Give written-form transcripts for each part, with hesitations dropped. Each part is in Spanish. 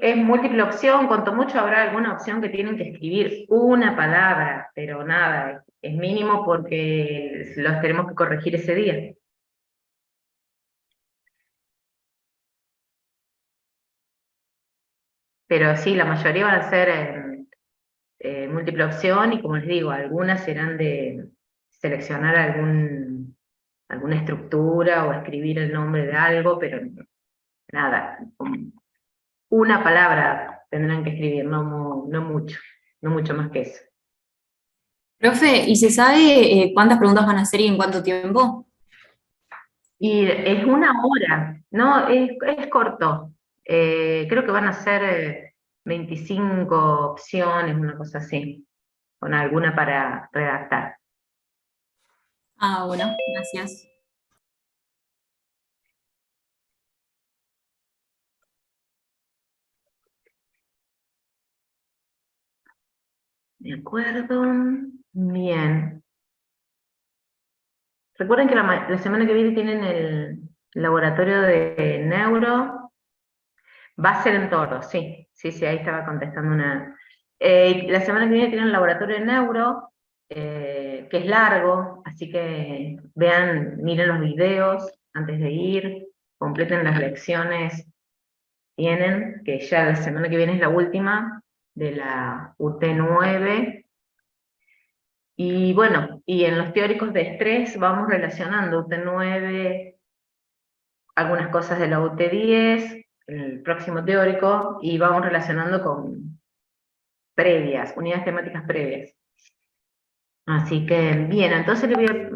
Es múltiple opción, cuanto mucho habrá alguna opción que tienen que escribir una palabra, pero nada, es mínimo porque los tenemos que corregir ese día. Pero sí, la mayoría van a ser múltiple opción y como les digo, algunas serán de seleccionar alguna estructura o escribir el nombre de algo, pero nada, una palabra tendrán que escribir, no mucho, no mucho más que eso. Profe, ¿y se sabe cuántas preguntas van a hacer y en cuánto tiempo? Y es una hora, ¿no? Es corto. Creo que van a ser 25 opciones, una cosa así, con alguna para redactar. Ah, bueno, gracias. ¿De acuerdo? Bien. Recuerden que la semana que viene tienen el laboratorio de neuro. Va a ser en Toro, sí. Sí, sí, ahí estaba contestando una. La semana que viene tienen el laboratorio de neuro, que es largo, así que vean, miren los videos antes de ir, completen las lecciones. Tienen, que ya la semana que viene es la última de la UT9. Y bueno, y en los teóricos de estrés vamos relacionando UT9, algunas cosas de la UT10, el próximo teórico, y vamos relacionando con previas, unidades temáticas previas. Así que bien, entonces le voy a...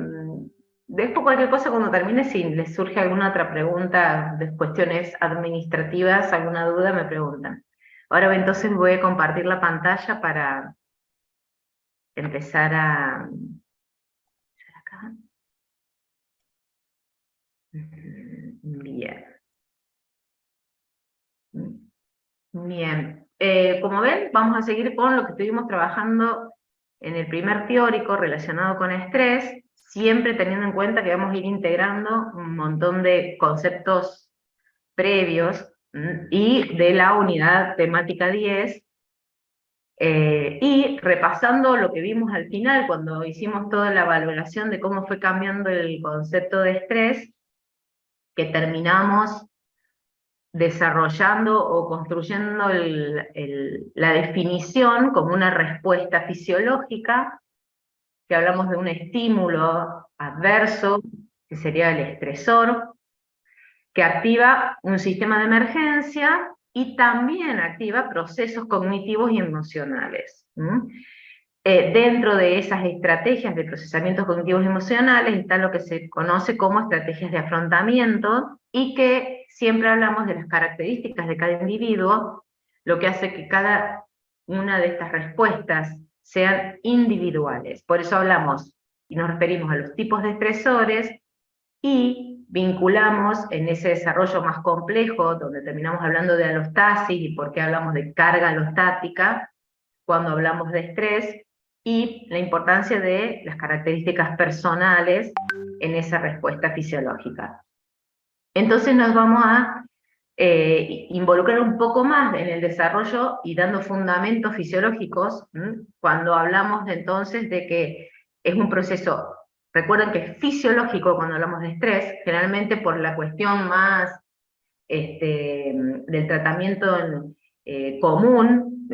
Después cualquier cosa cuando termine, si les surge alguna otra pregunta de cuestiones administrativas, alguna duda, me preguntan. Ahora entonces voy a compartir la pantalla para empezar a... acá. Bien. Bien. Como ven, vamos a seguir con lo que estuvimos trabajando en el primer teórico relacionado con estrés, siempre teniendo en cuenta que vamos a ir integrando un montón de conceptos previos y de la unidad temática 10, y repasando lo que vimos al final cuando hicimos toda la valoración de cómo fue cambiando el concepto de estrés, que terminamos desarrollando o construyendo la definición como una respuesta fisiológica, que hablamos de un estímulo adverso, que sería el estresor, que activa un sistema de emergencia y también activa procesos cognitivos y emocionales. Dentro de esas estrategias de procesamientos cognitivos y emocionales está lo que se conoce como estrategias de afrontamiento, y que siempre hablamos de las características de cada individuo, lo que hace que cada una de estas respuestas sean individuales. Por eso hablamos y nos referimos a los tipos de estresores y vinculamos en ese desarrollo más complejo, donde terminamos hablando de alostasis y por qué hablamos de carga alostática cuando hablamos de estrés, y la importancia de las características personales en esa respuesta fisiológica. Entonces nos vamos a involucrar un poco más en el desarrollo y dando fundamentos fisiológicos, cuando hablamos entonces de que es un proceso, recuerden que es fisiológico cuando hablamos de estrés, generalmente por la cuestión más del tratamiento común,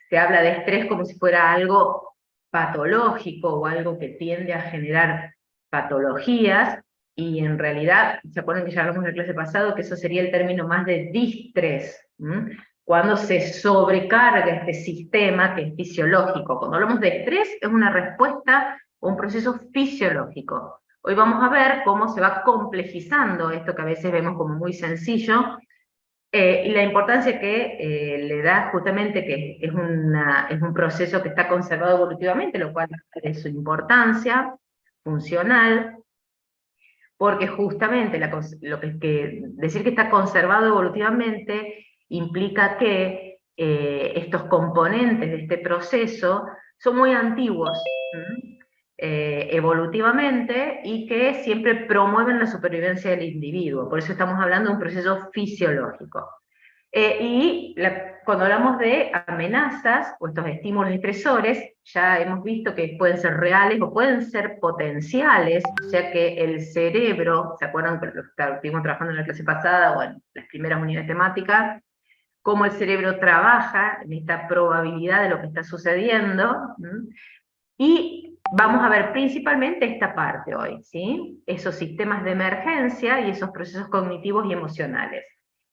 se habla de estrés como si fuera algo patológico o algo que tiende a generar patologías, y en realidad, ¿se acuerdan que ya hablamos en la clase pasada que eso sería el término más de distrés? Cuando se sobrecarga este sistema que es fisiológico. Cuando hablamos de estrés es una respuesta o un proceso fisiológico. Hoy vamos a ver cómo se va complejizando esto que a veces vemos como muy sencillo, y la importancia que le da justamente que es un proceso que está conservado evolutivamente, lo cual es su importancia funcional, porque justamente decir que está conservado evolutivamente implica que estos componentes de este proceso son muy antiguos evolutivamente, y que siempre promueven la supervivencia del individuo. Por eso estamos hablando de un proceso fisiológico. Cuando hablamos de amenazas, o estos estímulos estresores, ya hemos visto que pueden ser reales o pueden ser potenciales, o sea que el cerebro, ¿se acuerdan que lo estuvimos trabajando en la clase pasada o en las primeras unidades temáticas? Cómo el cerebro trabaja en esta probabilidad de lo que está sucediendo, y vamos a ver principalmente esta parte hoy, ¿sí? Esos sistemas de emergencia y esos procesos cognitivos y emocionales.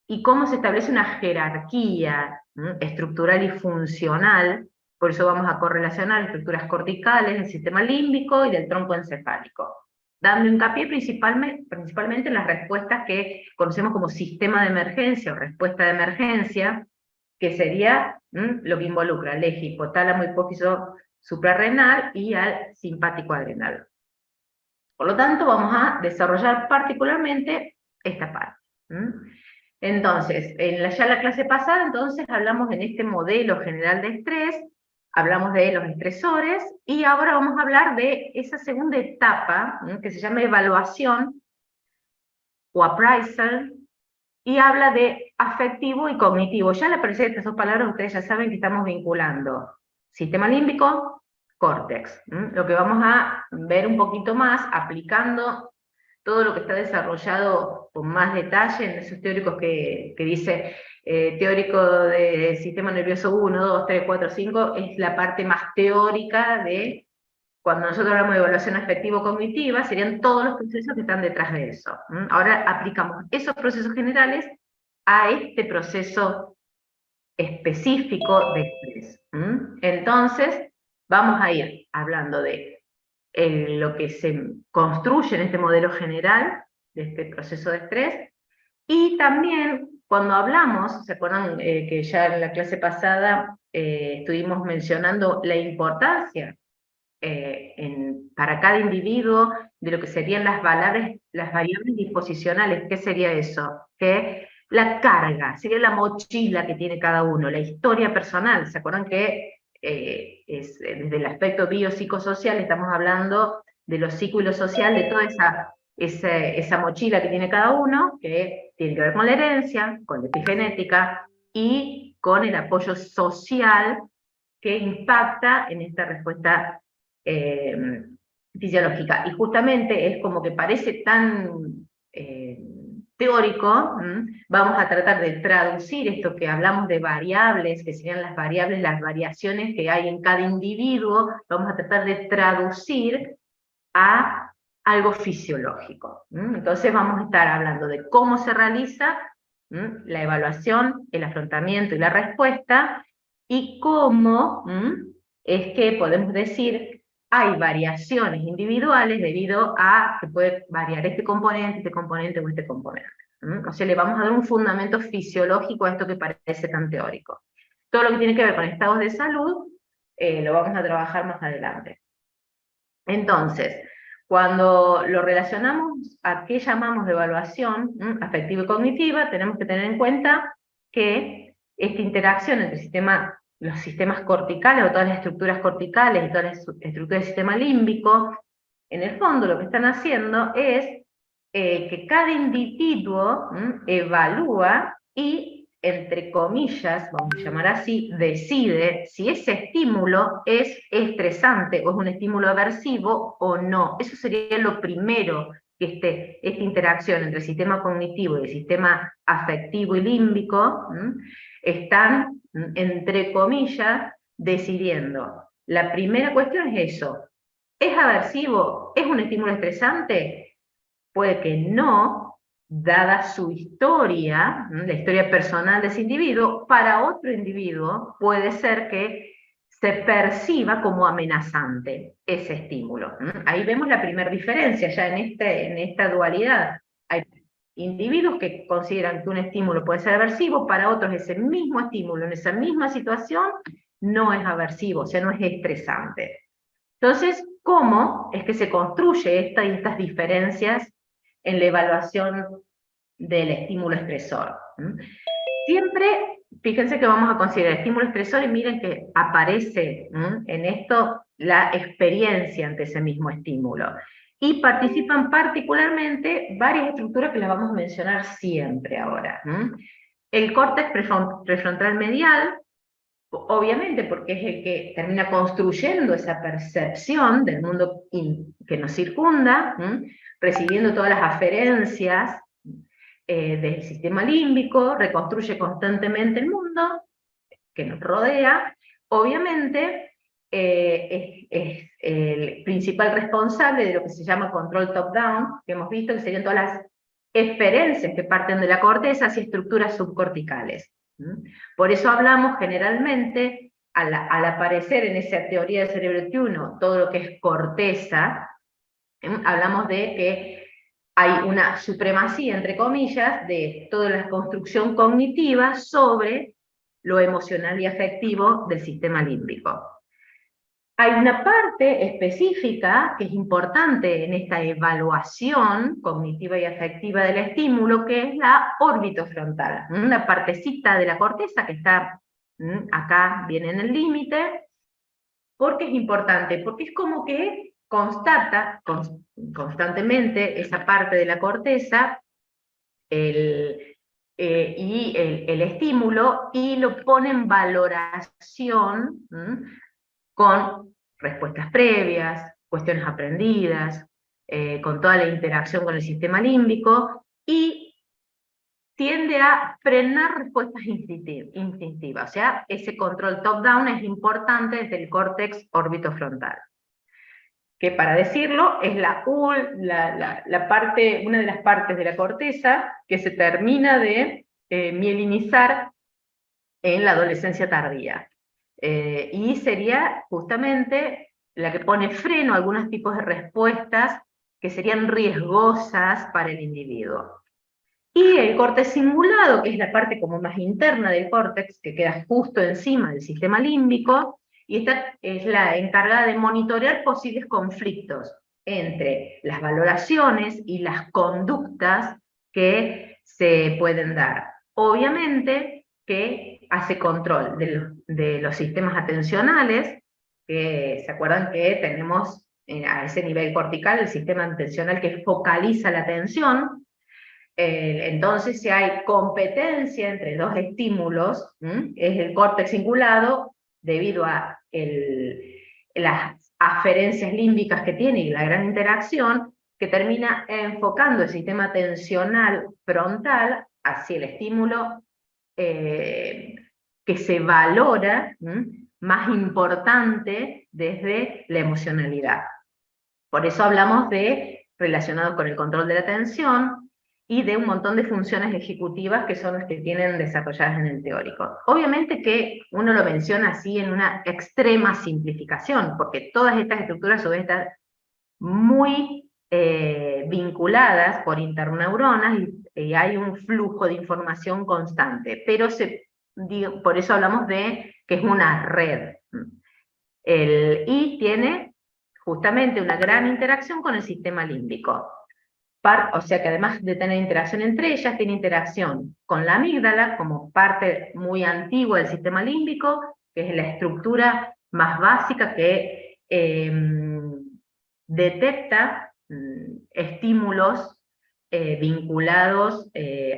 Y cómo se establece una jerarquía estructural y funcional, por eso vamos a correlacionar estructuras corticales del sistema límbico y del tronco encefálico, dando hincapié principalmente en las respuestas que conocemos como sistema de emergencia o respuesta de emergencia, que sería lo que involucra al eje hipotálamo, hipófiso suprarrenal y al simpático adrenal. Por lo tanto, vamos a desarrollar particularmente esta parte. Entonces, ya la clase pasada, entonces, hablamos en este modelo general de estrés, hablamos de los estresores, y ahora vamos a hablar de esa segunda etapa, que se llama evaluación, o appraisal, y habla de afectivo y cognitivo. Ya la presencia de estas dos palabras, ustedes ya saben que estamos vinculando sistema límbico, córtex. Lo que vamos a ver un poquito más, aplicando todo lo que está desarrollado con más detalle en esos teóricos que dice teórico del sistema nervioso 1, 2, 3, 4, 5, es la parte más teórica de, cuando nosotros hablamos de evaluación afectivo-cognitiva, serían todos los procesos que están detrás de eso. Ahora aplicamos esos procesos generales a este proceso específico de estrés. Entonces, vamos a ir hablando de lo que se construye en este modelo general de este proceso de estrés, y también cuando hablamos, ¿se acuerdan que ya en la clase pasada estuvimos mencionando la importancia para cada individuo de lo que serían las variables disposicionales? ¿Qué sería eso? Que la carga, sería la mochila que tiene cada uno, la historia personal. ¿Se acuerdan que desde el aspecto biopsicosocial estamos hablando de lo psico y lo social, de toda esa mochila que tiene cada uno, que tiene que ver con la herencia, con la epigenética y con el apoyo social que impacta en esta respuesta fisiológica? Y justamente es como que parece tan teórico, vamos a tratar de traducir esto que hablamos de variables, que serían las variables, las variaciones que hay en cada individuo, vamos a tratar de traducir a algo fisiológico. Entonces vamos a estar hablando de cómo se realiza la evaluación, el afrontamiento y la respuesta, y cómo es que podemos decir hay variaciones individuales debido a que puede variar este componente o este componente. O sea, le vamos a dar un fundamento fisiológico a esto que parece tan teórico. Todo lo que tiene que ver con estados de salud lo vamos a trabajar más adelante. Entonces, cuando lo relacionamos a qué llamamos de evaluación afectiva y cognitiva, tenemos que tener en cuenta que esta interacción entre los sistemas corticales, o todas las estructuras corticales y todas las estructuras del sistema límbico, en el fondo lo que están haciendo es que cada individuo evalúa y, entre comillas, vamos a llamar así, decide si ese estímulo es estresante o es un estímulo aversivo o no. Eso sería lo primero, que esta interacción entre el sistema cognitivo y el sistema afectivo y límbico están, entre comillas, decidiendo. La primera cuestión es eso: ¿es aversivo? ¿Es un estímulo estresante? Puede que no, dada su historia, la historia personal de ese individuo. Para otro individuo puede ser que se perciba como amenazante ese estímulo. Ahí vemos la primera diferencia ya en esta dualidad. Hay individuos que consideran que un estímulo puede ser aversivo, para otros ese mismo estímulo en esa misma situación no es aversivo, o sea, no es estresante. Entonces, ¿cómo es que se construye estas diferencias en la evaluación del estímulo estresor? Siempre, fíjense que vamos a considerar estímulo estresor y miren que aparece en esto la experiencia ante ese mismo estímulo. Y participan particularmente varias estructuras que las vamos a mencionar siempre ahora. El córtex prefrontal medial, obviamente porque es el que termina construyendo esa percepción del mundo que nos circunda, recibiendo todas las aferencias del sistema límbico, reconstruye constantemente el mundo que nos rodea. Obviamente es el principal responsable de lo que se llama control top-down, que hemos visto que serían todas las eferencias que parten de la corteza hacia estructuras subcorticales. Por eso hablamos generalmente, al aparecer en esa teoría del cerebro T1, todo lo que es corteza, hablamos de que hay una supremacía, entre comillas, de toda la construcción cognitiva sobre lo emocional y afectivo del sistema límbico. Hay una parte específica que es importante en esta evaluación cognitiva y afectiva del estímulo, que es la orbitofrontal, una partecita de la corteza que está acá, viene en el límite. ¿Por qué es importante? Porque es como que constata constantemente esa parte de la corteza el estímulo y lo pone en valoración con respuestas previas, cuestiones aprendidas, con toda la interacción con el sistema límbico, y tiende a frenar respuestas instintivas. O sea, ese control top-down es importante desde el córtex orbitofrontal, que para decirlo es una de las partes de la corteza que se termina de mielinizar en la adolescencia tardía. Y sería justamente la que pone freno a algunos tipos de respuestas que serían riesgosas para el individuo. Y el córtex cingulado, que es la parte como más interna del córtex, que queda justo encima del sistema límbico, y esta es la encargada de monitorear posibles conflictos entre las valoraciones y las conductas que se pueden dar. Obviamente que hace control de los sistemas atencionales, que se acuerdan que tenemos a ese nivel cortical el sistema atencional que focaliza la atención. Entonces, si hay competencia entre dos estímulos, es el córtex cingulado, debido a las aferencias límbicas que tiene y la gran interacción, que termina enfocando el sistema atencional frontal hacia el estímulo que se valora más importante desde la emocionalidad. Por eso hablamos de relacionado con el control de la atención, y de un montón de funciones ejecutivas que son las que tienen desarrolladas en el teórico. Obviamente que uno lo menciona así en una extrema simplificación, porque todas estas estructuras suelen estar muy vinculadas por interneuronas y hay un flujo de información constante, pero por eso hablamos de que es una red. Y tiene justamente una gran interacción con el sistema límbico. O sea que además de tener interacción entre ellas, tiene interacción con la amígdala como parte muy antigua del sistema límbico, que es la estructura más básica que detecta estímulos vinculados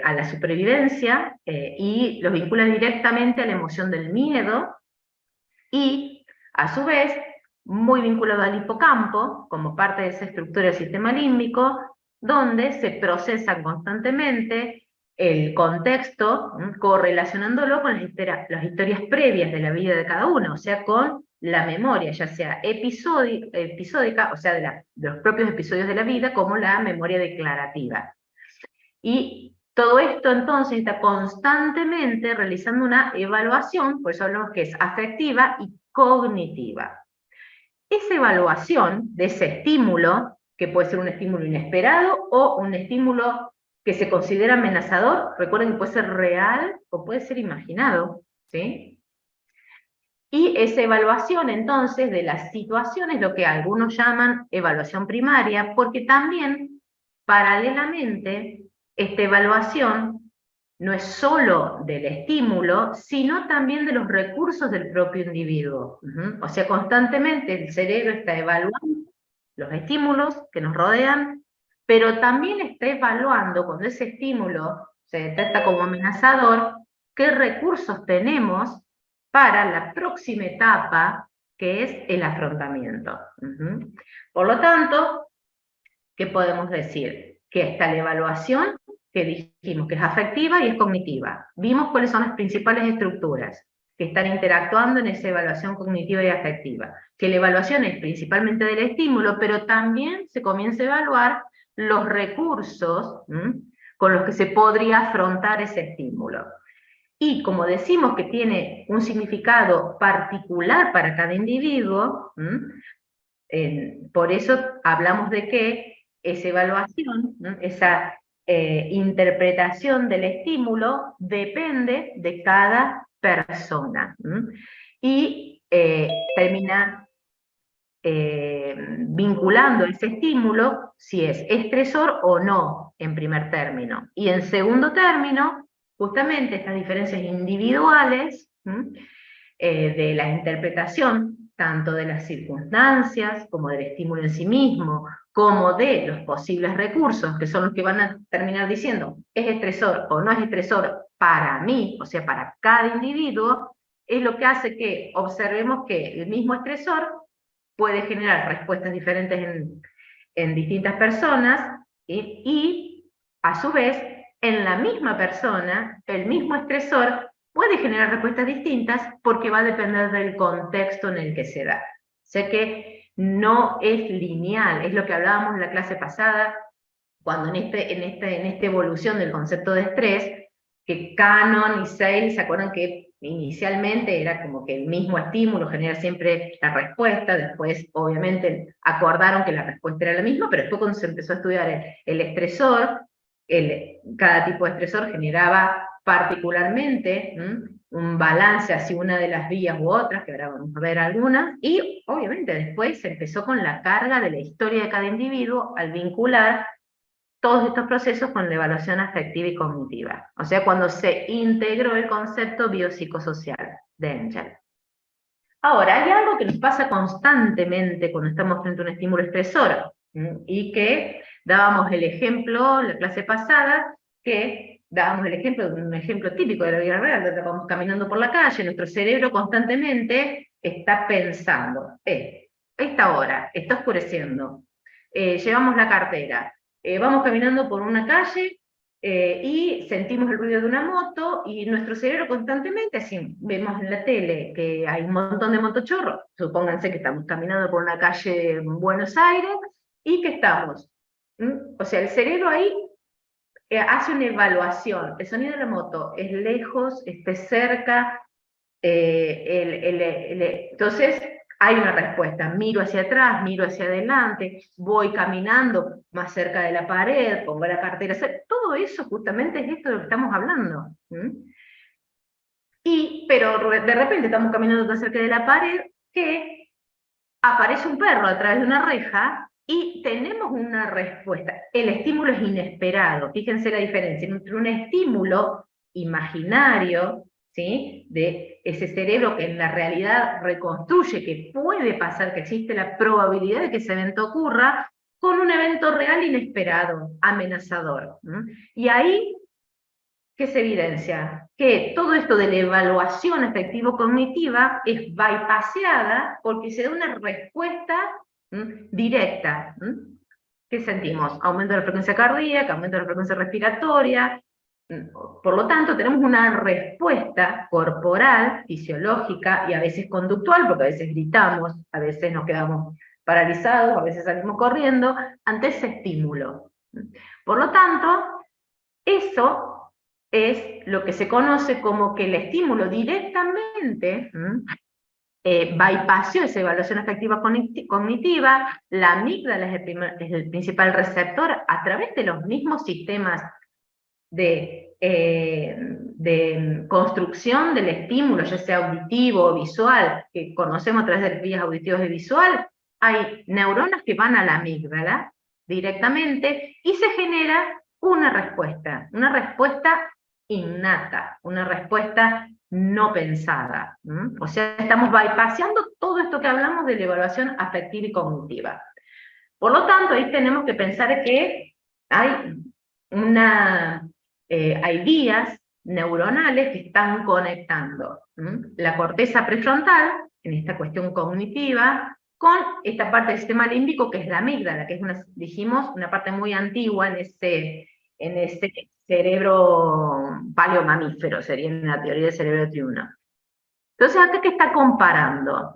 a la supervivencia y los vincula directamente a la emoción del miedo, y a su vez muy vinculado al hipocampo como parte de esa estructura del sistema límbico, donde se procesan constantemente el contexto, correlacionándolo con las historias previas de la vida de cada uno, o sea, con la memoria, ya sea episódica, o sea, de los propios episodios de la vida, como la memoria declarativa. Y todo esto entonces está constantemente realizando una evaluación, por eso hablamos que es afectiva y cognitiva. Esa evaluación de ese estímulo, que puede ser un estímulo inesperado o un estímulo que se considera amenazador, recuerden que puede ser real o puede ser imaginado, ¿sí? Y esa evaluación entonces de las situaciones, lo que algunos llaman evaluación primaria, porque también paralelamente esta evaluación no es solo del estímulo, sino también de los recursos del propio individuo. O sea, constantemente el cerebro está evaluando los estímulos que nos rodean, pero también está evaluando, cuando ese estímulo se detecta como amenazador, qué recursos tenemos para la próxima etapa, que es el afrontamiento. Por lo tanto, ¿qué podemos decir? Que está la evaluación, que dijimos que es afectiva y es cognitiva. Vimos cuáles son las principales estructuras que están interactuando en esa evaluación cognitiva y afectiva. Que la evaluación es principalmente del estímulo, pero también se comienza a evaluar los recursos con los que se podría afrontar ese estímulo. Y como decimos que tiene un significado particular para cada individuo, por eso hablamos de que esa evaluación, esa interpretación del estímulo depende de cada persona. Y termina vinculando ese estímulo si es estresor o no, en primer término. Y en segundo término, justamente estas diferencias individuales de la interpretación, tanto de las circunstancias, como del estímulo en sí mismo, como de los posibles recursos, que son los que van a terminar diciendo, ¿es estresor o no es estresor para mí, o sea, para cada individuo? Es lo que hace que observemos que el mismo estresor puede generar respuestas diferentes en distintas personas, y a su vez, en la misma persona, el mismo estresor puede generar respuestas distintas porque va a depender del contexto en el que se da. O sea que no es lineal, es lo que hablábamos en la clase pasada, cuando en esta evolución del concepto de estrés, que Cannon y Searle, ¿se acuerdan que inicialmente era como que el mismo estímulo genera siempre la respuesta? Después, obviamente, acordaron que la respuesta era la misma, pero después cuando se empezó a estudiar el estresor, cada tipo de estresor generaba particularmente un balance hacia una de las vías u otras, que ahora vamos a ver algunas, y obviamente después se empezó con la carga de la historia de cada individuo al vincular todos estos procesos con la evaluación afectiva y cognitiva. O sea, cuando se integró el concepto biopsicosocial de Engel. Ahora, hay algo que nos pasa constantemente cuando estamos frente a un estímulo estresor, y que dábamos el ejemplo la clase pasada, que dábamos el ejemplo de un ejemplo típico de la vida real, donde vamos caminando por la calle, nuestro cerebro constantemente está pensando, esta hora, está oscureciendo, llevamos la cartera, vamos caminando por una calle y sentimos el ruido de una moto, y nuestro cerebro constantemente, así vemos en la tele que hay un montón de motochorros, supónganse que estamos caminando por una calle en Buenos Aires, y que estamos, o sea, el cerebro ahí hace una evaluación, el sonido de la moto es lejos, esté cerca, entonces hay una respuesta, miro hacia atrás, miro hacia adelante, voy caminando más cerca de la pared, pongo la cartera, todo eso justamente es esto de lo que estamos hablando. Pero de repente estamos caminando tan cerca de la pared que aparece un perro a través de una reja y tenemos una respuesta. El estímulo es inesperado, fíjense la diferencia entre un estímulo imaginario, ¿sí?, de ese cerebro que en la realidad reconstruye que puede pasar, que existe la probabilidad de que ese evento ocurra, con un evento real inesperado, amenazador. Y ahí, ¿qué se evidencia? Que todo esto de la evaluación afectivo-cognitiva es bypaseada porque se da una respuesta directa. ¿Qué sentimos? Aumento de la frecuencia cardíaca, aumento de la frecuencia respiratoria. Por lo tanto, tenemos una respuesta corporal, fisiológica y a veces conductual, porque a veces gritamos, a veces nos quedamos paralizados, a veces salimos corriendo, ante ese estímulo. Por lo tanto, eso es lo que se conoce como que el estímulo directamente bypassó esa evaluación afectiva cognitiva, la amígdala es el principal receptor a través de los mismos sistemas de construcción del estímulo, ya sea auditivo o visual, que conocemos a través de vías auditivas y visual. Hay neuronas que van a la amígdala directamente y se genera una respuesta innata, una respuesta no pensada. O sea, estamos bypassando todo esto que hablamos de la evaluación afectiva y cognitiva. Por lo tanto, ahí tenemos que pensar que hay vías neuronales que están conectando la corteza prefrontal, en esta cuestión cognitiva, con esta parte del sistema límbico que es la amígdala, que es dijimos, una parte muy antigua en ese cerebro paleomamífero, sería en la teoría del cerebro triuno. Entonces, acá que está comparando,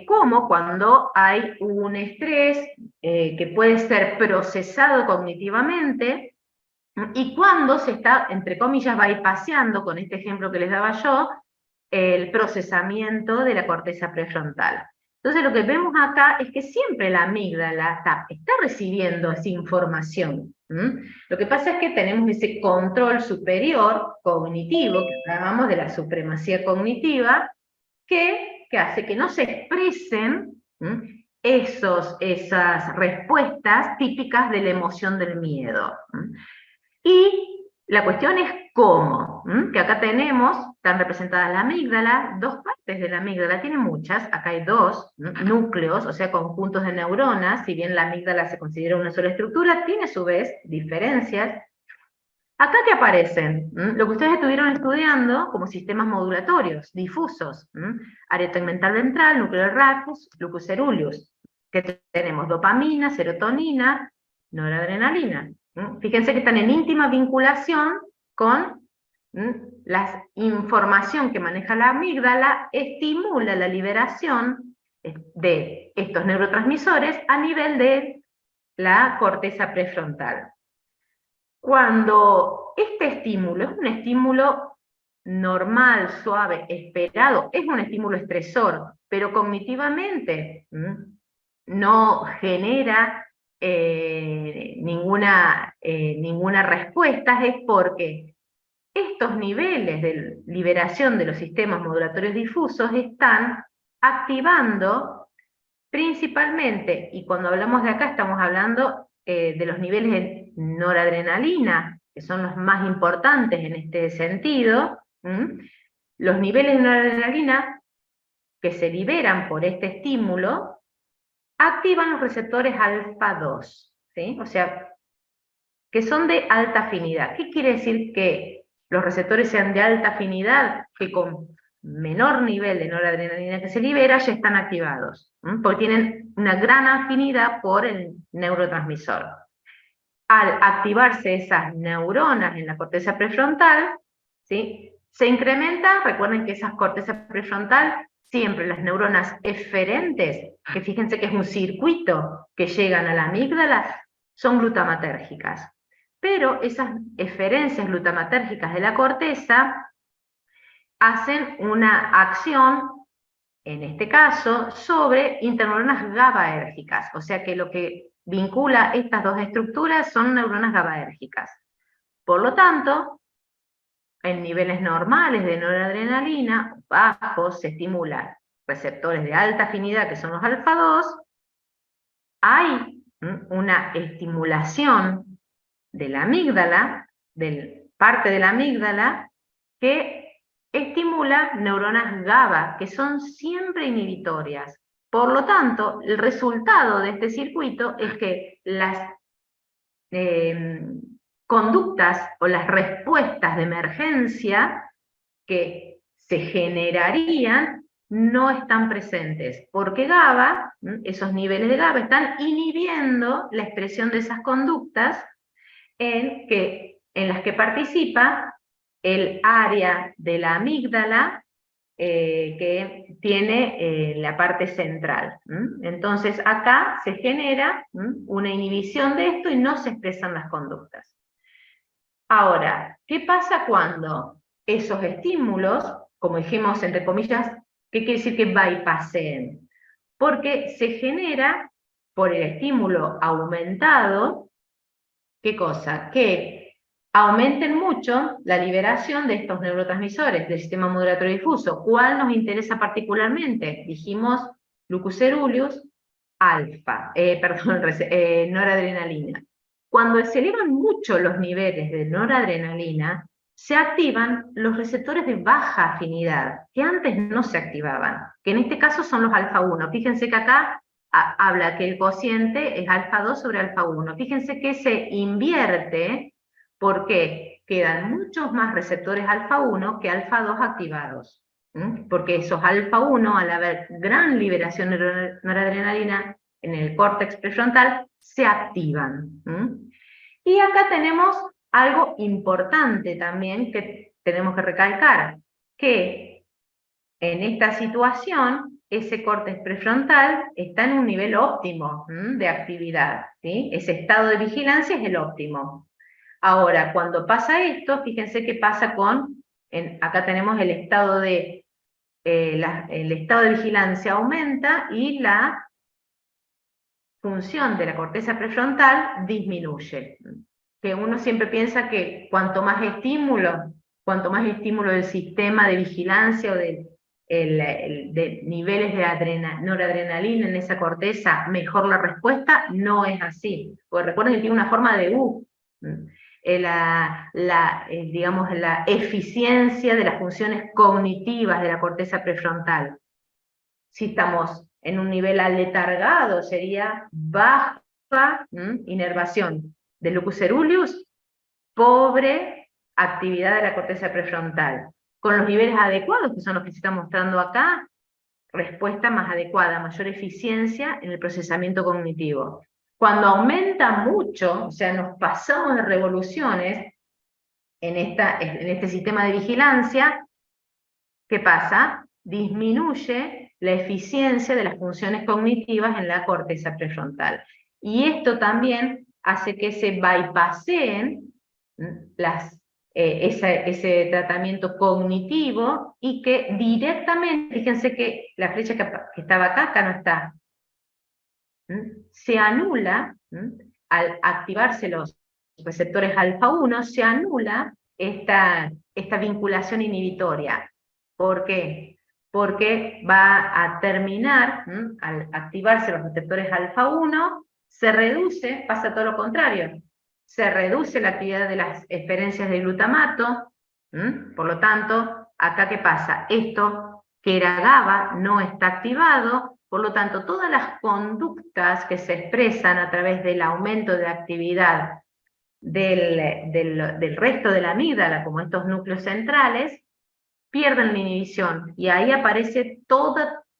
cómo cuando hay un estrés que puede ser procesado cognitivamente, y cuando se está, entre comillas, bypaseando, con este ejemplo que les daba yo, el procesamiento de la corteza prefrontal. Entonces lo que vemos acá es que siempre la amígdala está recibiendo esa información. Lo que pasa es que tenemos ese control superior cognitivo, que llamamos de la supremacía cognitiva, que hace que no se expresen esas respuestas típicas de la emoción del miedo. Y la cuestión es cómo, que acá tenemos, están representadas la amígdala, dos partes de la amígdala, tiene muchas, acá hay dos núcleos, o sea, conjuntos de neuronas, si bien la amígdala se considera una sola estructura, tiene a su vez diferencias. Acá que aparecen lo que ustedes estuvieron estudiando como sistemas modulatorios, difusos, área tegmental ventral, núcleo ramus, lucus ceruleus, que tenemos dopamina, serotonina, noradrenalina. Fíjense que están en íntima vinculación con la información que maneja la amígdala, estimula la liberación de estos neurotransmisores a nivel de la corteza prefrontal. Cuando este estímulo es un estímulo normal, suave, esperado, es un estímulo estresor, pero cognitivamente no genera ninguna respuesta, es porque estos niveles de liberación de los sistemas modulatorios difusos están activando principalmente, y cuando hablamos de acá estamos hablando de los niveles de noradrenalina, que son los más importantes en este sentido. Los niveles de noradrenalina que se liberan por este estímulo activan los receptores alfa 2, ¿sí? O sea, que son de alta afinidad. ¿Qué quiere decir que los receptores sean de alta afinidad? Que con menor nivel de noradrenalina que se libera ya están activados, porque tienen una gran afinidad por el neurotransmisor. Al activarse esas neuronas en la corteza prefrontal, ¿sí?, se incrementa. Recuerden que esa corteza prefrontal, siempre las neuronas eferentes, que fíjense que es un circuito que llegan a la amígdala, son glutamatérgicas. Pero esas eferencias glutamatérgicas de la corteza hacen una acción, en este caso, sobre interneuronas GABAérgicas, o sea que lo que vincula estas dos estructuras son neuronas GABAérgicas. Por lo tanto, en niveles normales de noradrenalina, bajos, se estimulan receptores de alta afinidad, que son los alfa 2, hay una estimulación de la amígdala, parte de la amígdala, que estimula neuronas GABA, que son siempre inhibitorias. Por lo tanto, el resultado de este circuito es que las conductas o las respuestas de emergencia que se generarían no están presentes, porque GABA, esos niveles de GABA están inhibiendo la expresión de esas conductas en las que participa el área de la amígdala que tiene la parte central. Entonces acá se genera una inhibición de esto y no se expresan las conductas. Ahora, ¿qué pasa cuando esos estímulos, como dijimos entre comillas, qué quiere decir que bypasseen? Porque se genera por el estímulo aumentado, ¿qué cosa? Que aumenten mucho la liberación de estos neurotransmisores del sistema modulatorio difuso. ¿Cuál nos interesa particularmente? Dijimos lucus ceruleus, noradrenalina. Cuando se elevan mucho los niveles de noradrenalina, se activan los receptores de baja afinidad, que antes no se activaban, que en este caso son los alfa 1. Fíjense que acá habla que el cociente es alfa 2 sobre alfa 1. Fíjense que se invierte. ¿Por qué? quedan muchos más receptores alfa-1 que alfa-2 activados. Porque esos alfa-1, al haber gran liberación de noradrenalina en el córtex prefrontal, se activan. Y acá tenemos algo importante también que tenemos que recalcar, que en esta situación ese córtex prefrontal está en un nivel óptimo de actividad, ¿sí? Ese estado de vigilancia es el óptimo. Ahora, cuando pasa esto, fíjense qué pasa con, acá tenemos el estado de el estado de vigilancia aumenta y la función de la corteza prefrontal disminuye. Que uno siempre piensa que cuanto más estímulo del sistema de vigilancia o de niveles de noradrenalina en esa corteza, mejor la respuesta. No es así. Porque recuerden que tiene una forma de U. Digamos, la eficiencia de las funciones cognitivas de la corteza prefrontal. Si estamos en un nivel aletargado, sería baja inervación del locus coeruleus, pobre actividad de la corteza prefrontal. Con los niveles adecuados, que son los que se están mostrando acá, respuesta más adecuada, mayor eficiencia en el procesamiento cognitivo. Cuando aumenta mucho, o sea, nos pasamos de revoluciones en este sistema de vigilancia, ¿qué pasa? Disminuye la eficiencia de las funciones cognitivas en la corteza prefrontal. Y esto también hace que se bypasseen ese tratamiento cognitivo y que directamente, fíjense que la flecha que estaba acá no está, se anula, al activarse los receptores alfa-1, se anula esta vinculación inhibitoria. ¿Por qué? Porque va a terminar, al activarse los receptores alfa-1, se reduce, pasa todo lo contrario, se reduce la actividad de las eferencias de glutamato, por lo tanto, acá ¿qué pasa? Esto, que era GABA, no está activado, por lo tanto, todas las conductas que se expresan a través del aumento de actividad del resto de la amígdala, como estos núcleos centrales, pierden la inhibición, y ahí aparece todo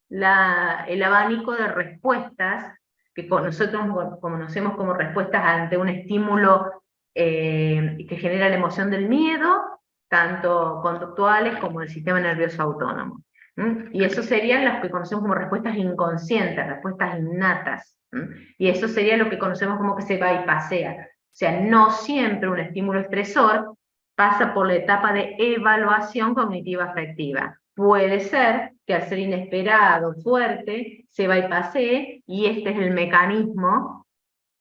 el abanico de respuestas que nosotros conocemos como respuestas ante un estímulo que genera la emoción del miedo, tanto conductuales como del sistema nervioso autónomo. Y eso serían las que conocemos como respuestas inconscientes, respuestas innatas. Y eso sería lo que conocemos como que se bypassea. O sea, no siempre un estímulo estresor pasa por la etapa de evaluación cognitiva afectiva. Puede ser que al ser inesperado, fuerte, se bypassee, y este es el mecanismo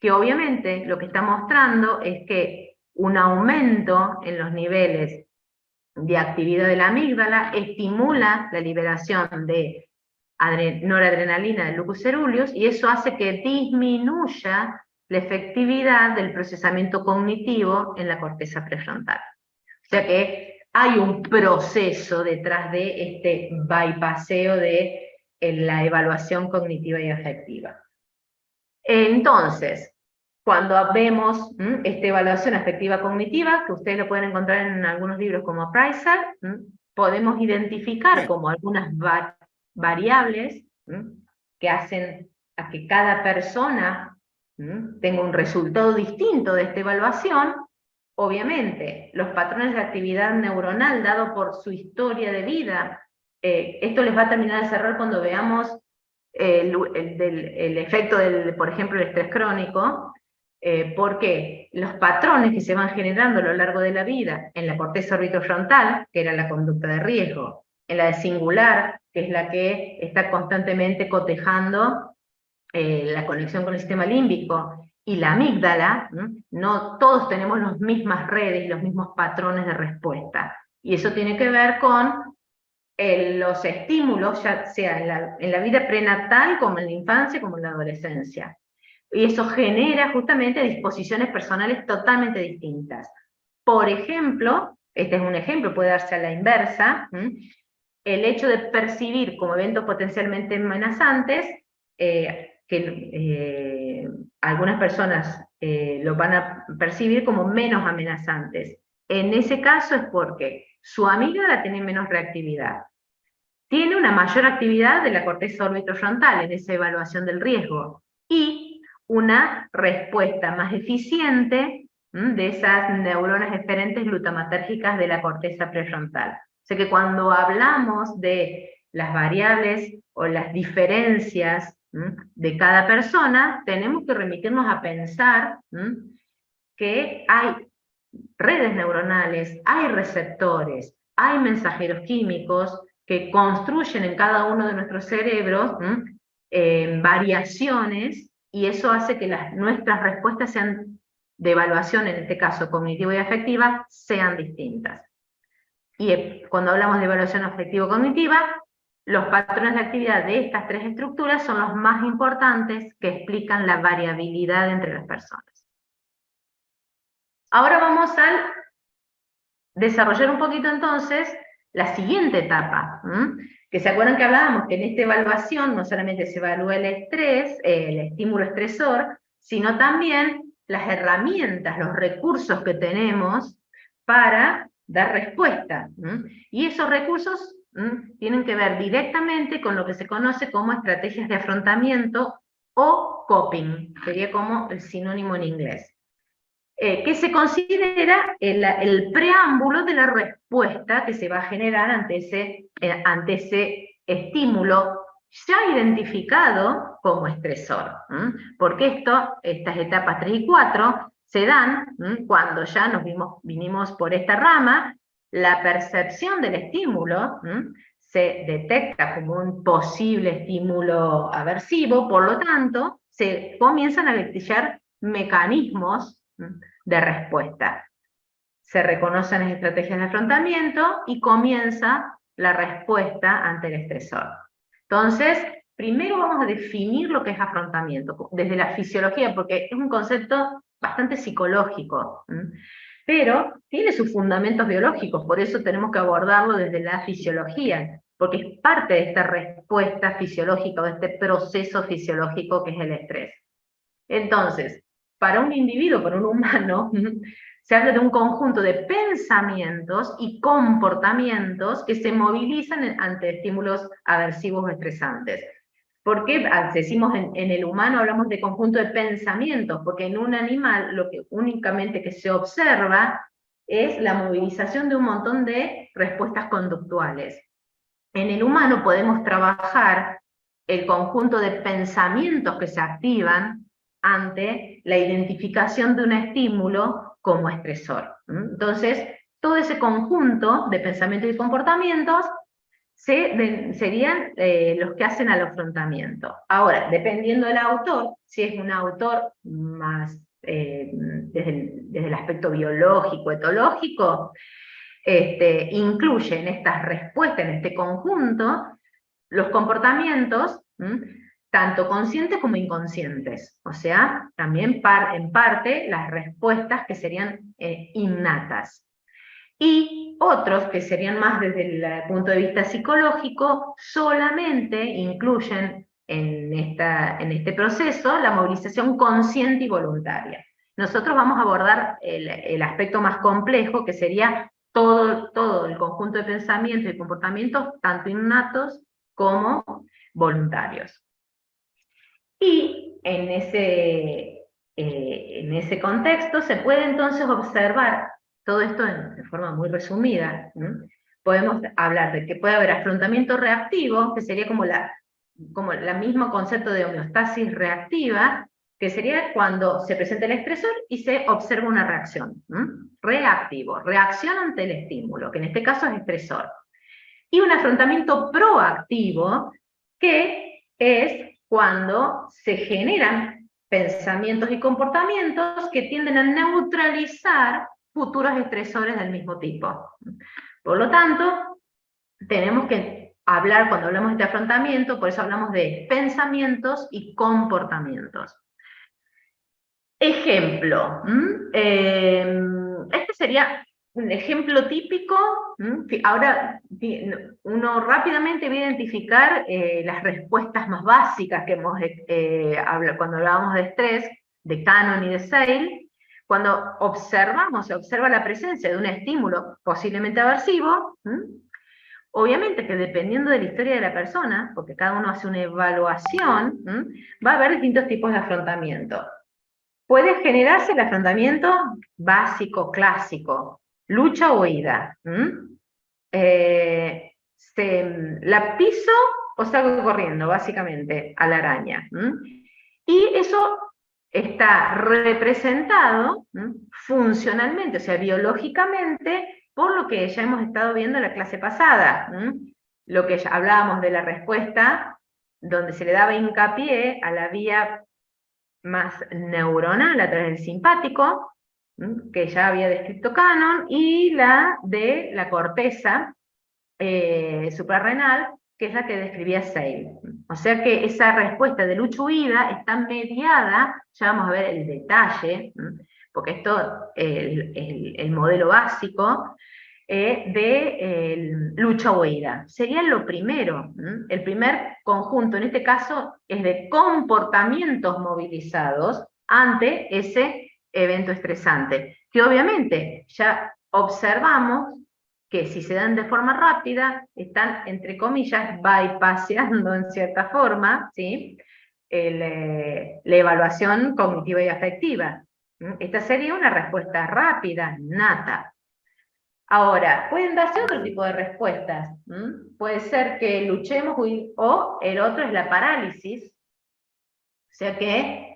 que obviamente lo que está mostrando es que un aumento en los niveles de actividad de la amígdala estimula la liberación de noradrenalina del locus coeruleus, y eso hace que disminuya la efectividad del procesamiento cognitivo en la corteza prefrontal. O sea que hay un proceso detrás de este bypasseo de la evaluación cognitiva y afectiva. Entonces, cuando vemos esta evaluación afectiva cognitiva, que ustedes lo pueden encontrar en algunos libros como Pricer, podemos identificar como algunas variables que hacen a que cada persona tenga un resultado distinto de esta evaluación. Obviamente, los patrones de actividad neuronal dado por su historia de vida, esto les va a terminar de cerrar cuando veamos el efecto por ejemplo, el estrés crónico, porque los patrones que se van generando a lo largo de la vida en la corteza orbitofrontal, que era la conducta de riesgo, en la de singular, que es la que está constantemente cotejando la conexión con el sistema límbico, y la amígdala, no todos tenemos las mismas redes y los mismos patrones de respuesta. Y eso tiene que ver con los estímulos, ya sea en la vida prenatal, como en la infancia, como en la adolescencia. Y eso genera justamente disposiciones personales totalmente distintas. Por ejemplo, este es un ejemplo, puede darse a la inversa, el hecho de percibir como eventos potencialmente amenazantes, algunas personas lo van a percibir como menos amenazantes, En ese caso es porque su amígdala tiene menos reactividad. Tiene una mayor actividad de la corteza orbitofrontal en esa evaluación del riesgo y una respuesta más eficiente de esas neuronas eferentes glutamatérgicas de la corteza prefrontal. O sea que cuando hablamos de las variables o las diferencias de cada persona, tenemos que remitirnos a pensar que hay redes neuronales, hay receptores, hay mensajeros químicos que construyen en cada uno de nuestros cerebros variaciones, y eso hace que nuestras respuestas sean de evaluación, en este caso cognitiva y afectiva, sean distintas. Y cuando hablamos de evaluación afectivo-cognitiva, los patrones de actividad de estas tres estructuras son los más importantes que explican la variabilidad entre las personas. Ahora vamos a desarrollar un poquito entonces la siguiente etapa, que se acuerdan que hablábamos que en esta evaluación no solamente se evalúa el estrés, el estímulo estresor, sino también las herramientas, los recursos que tenemos para dar respuesta. Y esos recursos tienen que ver directamente con lo que se conoce como estrategias de afrontamiento o coping, sería como el sinónimo en inglés. Que se considera el preámbulo de la respuesta que se va a generar ante ese estímulo ya identificado como estresor. Porque estas etapas 3 y 4 se dan cuando ya vinimos por esta rama, la percepción del estímulo se detecta como un posible estímulo aversivo, por lo tanto, se comienzan a gatillar mecanismos de respuesta. Se reconocen las estrategias de afrontamiento y comienza la respuesta ante el estresor. Entonces, primero vamos a definir lo que es afrontamiento, desde la fisiología, porque es un concepto bastante psicológico, pero tiene sus fundamentos biológicos, por eso tenemos que abordarlo desde la fisiología, porque es parte de esta respuesta fisiológica, o de este proceso fisiológico que es el estrés. Entonces, para un individuo, para un humano, se habla de un conjunto de pensamientos y comportamientos que se movilizan ante estímulos aversivos o estresantes. ¿Por qué decimos en el humano hablamos de conjunto de pensamientos? Porque en un animal lo que únicamente que se observa es la movilización de un montón de respuestas conductuales. En el humano podemos trabajar el conjunto de pensamientos que se activan ante la identificación de un estímulo como estresor. Entonces, todo ese conjunto de pensamientos y comportamientos serían los que hacen al afrontamiento. Ahora, dependiendo del autor, si es un autor más desde el aspecto biológico, etológico, incluye en estas respuestas, en este conjunto, los comportamientos, tanto conscientes como inconscientes, o sea, también en parte las respuestas que serían innatas. Y otros que serían más desde el punto de vista psicológico, solamente incluyen en este proceso la movilización consciente y voluntaria. Nosotros vamos a abordar el aspecto más complejo, que sería todo el conjunto de pensamientos y comportamientos, tanto innatos como voluntarios. Y en ese contexto se puede entonces observar todo esto de forma muy resumida. Podemos hablar de que puede haber afrontamiento reactivo, que sería como el mismo concepto de homeostasis reactiva, que sería cuando se presenta el estresor y se observa una reacción. Reactivo, reacción ante el estímulo, que en este caso es estresor. Y un afrontamiento proactivo, que es cuando se generan pensamientos y comportamientos que tienden a neutralizar futuros estresores del mismo tipo. Por lo tanto, tenemos que hablar, cuando hablamos de afrontamiento, por eso hablamos de pensamientos y comportamientos. Ejemplo, este sería un ejemplo típico. Ahora uno rápidamente va a identificar las respuestas más básicas que hemos hablado cuando hablábamos de estrés, de Cannon y de Seil, Cuando observamos, se observa la presencia de un estímulo posiblemente aversivo, obviamente que dependiendo de la historia de la persona, porque cada uno hace una evaluación, va a haber distintos tipos de afrontamiento. Puede generarse el afrontamiento básico, clásico, lucha o huida. La piso o salgo corriendo, básicamente, a la araña. Y eso está representado funcionalmente, o sea, biológicamente, por lo que ya hemos estado viendo en la clase pasada. Lo que ya hablábamos de la respuesta, donde se le daba hincapié a la vía más neuronal a través del simpático, que ya había descrito Cannon, y la de la corteza suprarrenal, que es la que describía Seil. O sea que esa respuesta de lucha-huida está mediada, ya vamos a ver el detalle, porque esto el modelo básico de lucha-huida. Sería lo primero. El primer conjunto, en este caso, es de comportamientos movilizados ante ese evento estresante, que obviamente ya observamos que si se dan de forma rápida, están, entre comillas, bypassando en cierta forma, ¿sí? La evaluación cognitiva y afectiva. Esta sería una respuesta rápida, nata. Ahora, pueden darse otro tipo de respuestas. Puede ser que luchemos o el otro es la parálisis, o sea que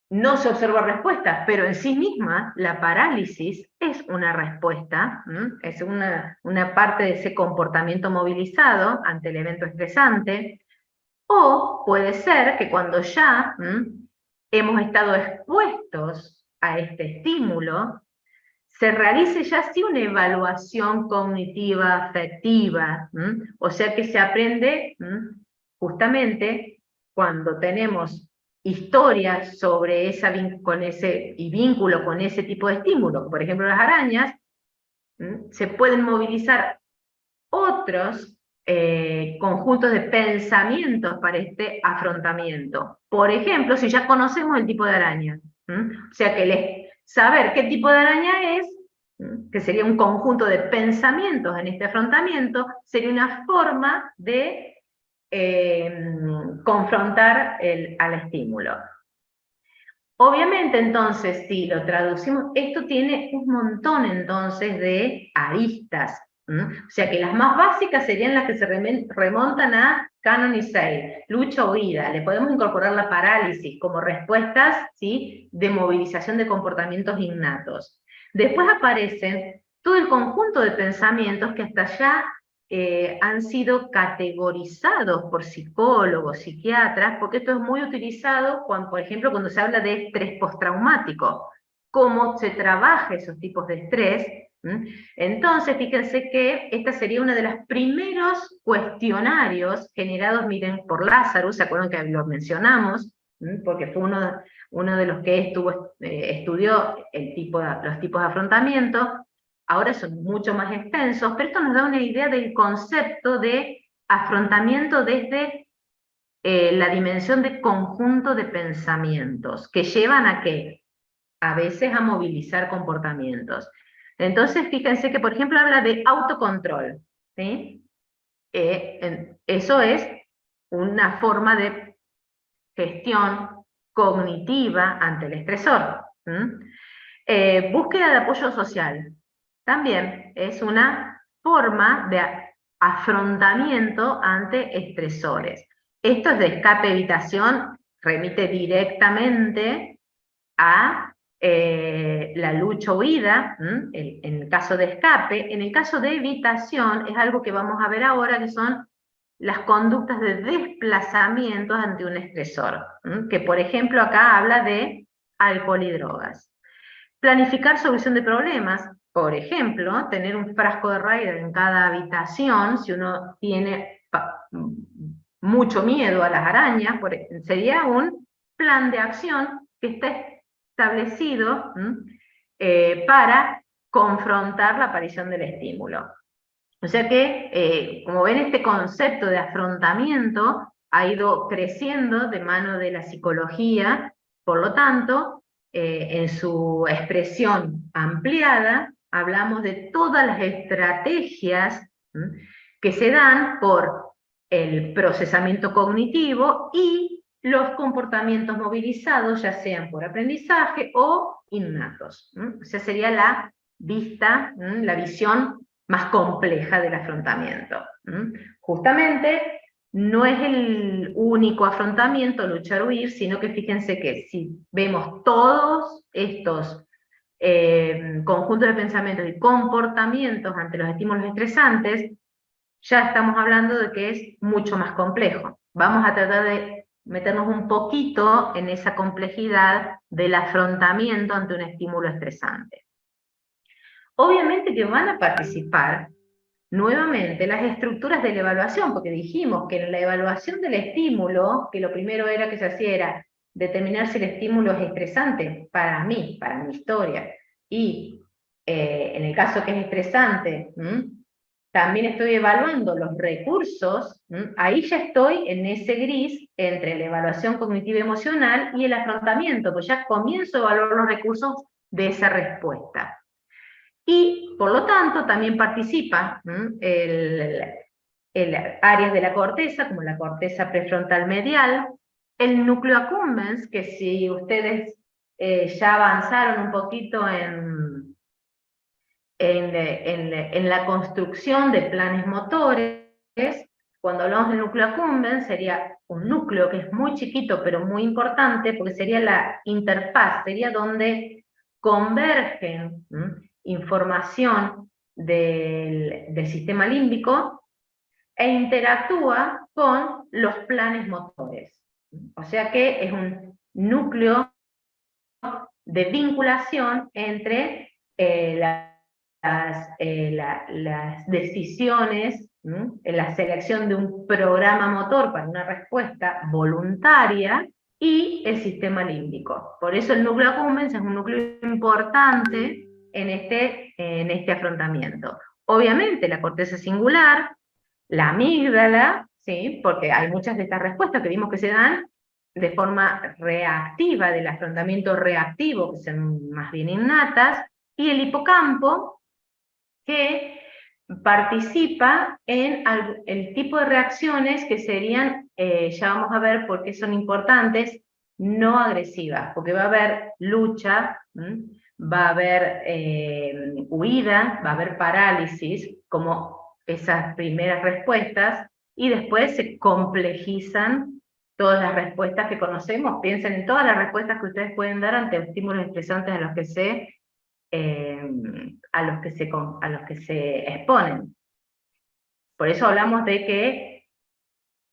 no se observa respuesta, pero en sí misma la parálisis es una respuesta, es una parte de ese comportamiento movilizado ante el evento estresante, o puede ser que cuando ya hemos estado expuestos a este estímulo, se realice ya sí una evaluación cognitiva afectiva, o sea que se aprende justamente cuando tenemos historias sobre y vínculo con ese tipo de estímulo. Por ejemplo, las arañas, se pueden movilizar otros conjuntos de pensamientos para este afrontamiento. Por ejemplo, si ya conocemos el tipo de araña, o sea que saber qué tipo de araña es, que sería un conjunto de pensamientos en este afrontamiento, sería una forma de confrontar al estímulo. Obviamente, entonces, si lo traducimos, esto tiene un montón, entonces, de aristas. O sea que las más básicas serían las que se remontan a Cannon y Seil, lucha o huida. Le podemos incorporar la parálisis como respuestas, ¿sí?, de movilización de comportamientos innatos. Después aparecen todo el conjunto de pensamientos que hasta allá han sido categorizados por psicólogos, psiquiatras, porque esto es muy utilizado, cuando, por ejemplo, cuando se habla de estrés postraumático, cómo se trabaja esos tipos de estrés. Entonces, fíjense que esta sería uno de los primeros cuestionarios generados, miren, por Lazarus, ¿se acuerdan que lo mencionamos? Porque fue uno de los que estudió los tipos de afrontamiento. Ahora son mucho más extensos, pero esto nos da una idea del concepto de afrontamiento desde la dimensión de conjunto de pensamientos, que llevan a qué? A veces a movilizar comportamientos. Entonces, fíjense que, por ejemplo, habla de autocontrol, ¿sí? Eso es una forma de gestión cognitiva ante el estresor. Búsqueda de apoyo social. También es una forma de afrontamiento ante estresores. Esto es de escape evitación, remite directamente a la lucha o huida, en el caso de escape. En el caso de evitación, es algo que vamos a ver ahora, que son las conductas de desplazamiento ante un estresor, que por ejemplo acá habla de alcohol y drogas. Planificar solución de problemas, por ejemplo, tener un frasco de Ryder en cada habitación, si uno tiene mucho miedo a las arañas, sería un plan de acción que esté establecido para confrontar la aparición del estímulo. O sea que, como ven, este concepto de afrontamiento ha ido creciendo de mano de la psicología, por lo tanto, en su expresión ampliada, hablamos de todas las estrategias que se dan por el procesamiento cognitivo y los comportamientos movilizados, ya sean por aprendizaje o innatos. O sea, sería la vista, la visión más compleja del afrontamiento. Justamente, no es el único afrontamiento, luchar o huir, sino que fíjense que si vemos todos estos conjuntos de pensamientos y comportamientos ante los estímulos estresantes, ya estamos hablando de que es mucho más complejo. Vamos a tratar de meternos un poquito en esa complejidad del afrontamiento ante un estímulo estresante. Obviamente que van a participar nuevamente las estructuras de la evaluación, porque dijimos que en la evaluación del estímulo, que lo primero era que se hacía era determinar si el estímulo es estresante para mí, para mi historia, y en el caso que es estresante, también estoy evaluando los recursos, ahí ya estoy en ese gris entre la evaluación cognitiva y emocional y el afrontamiento, pues ya comienzo a evaluar los recursos de esa respuesta. Y, por lo tanto, también participa el áreas de la corteza, como la corteza prefrontal medial, el núcleo accumbens, que si ustedes ya avanzaron un poquito en la construcción de planes motores, cuando hablamos del núcleo accumbens, sería un núcleo que es muy chiquito, pero muy importante, porque sería la interfaz, sería donde convergen información del sistema límbico e interactúa con los planes motores. O sea que es un núcleo de vinculación entre las decisiones, en la selección de un programa motor para una respuesta voluntaria y el sistema límbico. Por eso el núcleo accumbens es un núcleo importante en este afrontamiento. Obviamente la corteza singular, la amígdala, ¿sí? Porque hay muchas de estas respuestas que vimos que se dan de forma reactiva, del afrontamiento reactivo, que son más bien innatas, y el hipocampo, que participa en el tipo de reacciones que serían, ya vamos a ver por qué son importantes, no agresivas, porque va a haber lucha, va a haber huida, va a haber parálisis, como esas primeras respuestas, y después se complejizan todas las respuestas que conocemos. Piensen en todas las respuestas que ustedes pueden dar ante estímulos estresantes a los que se exponen. Por eso hablamos de que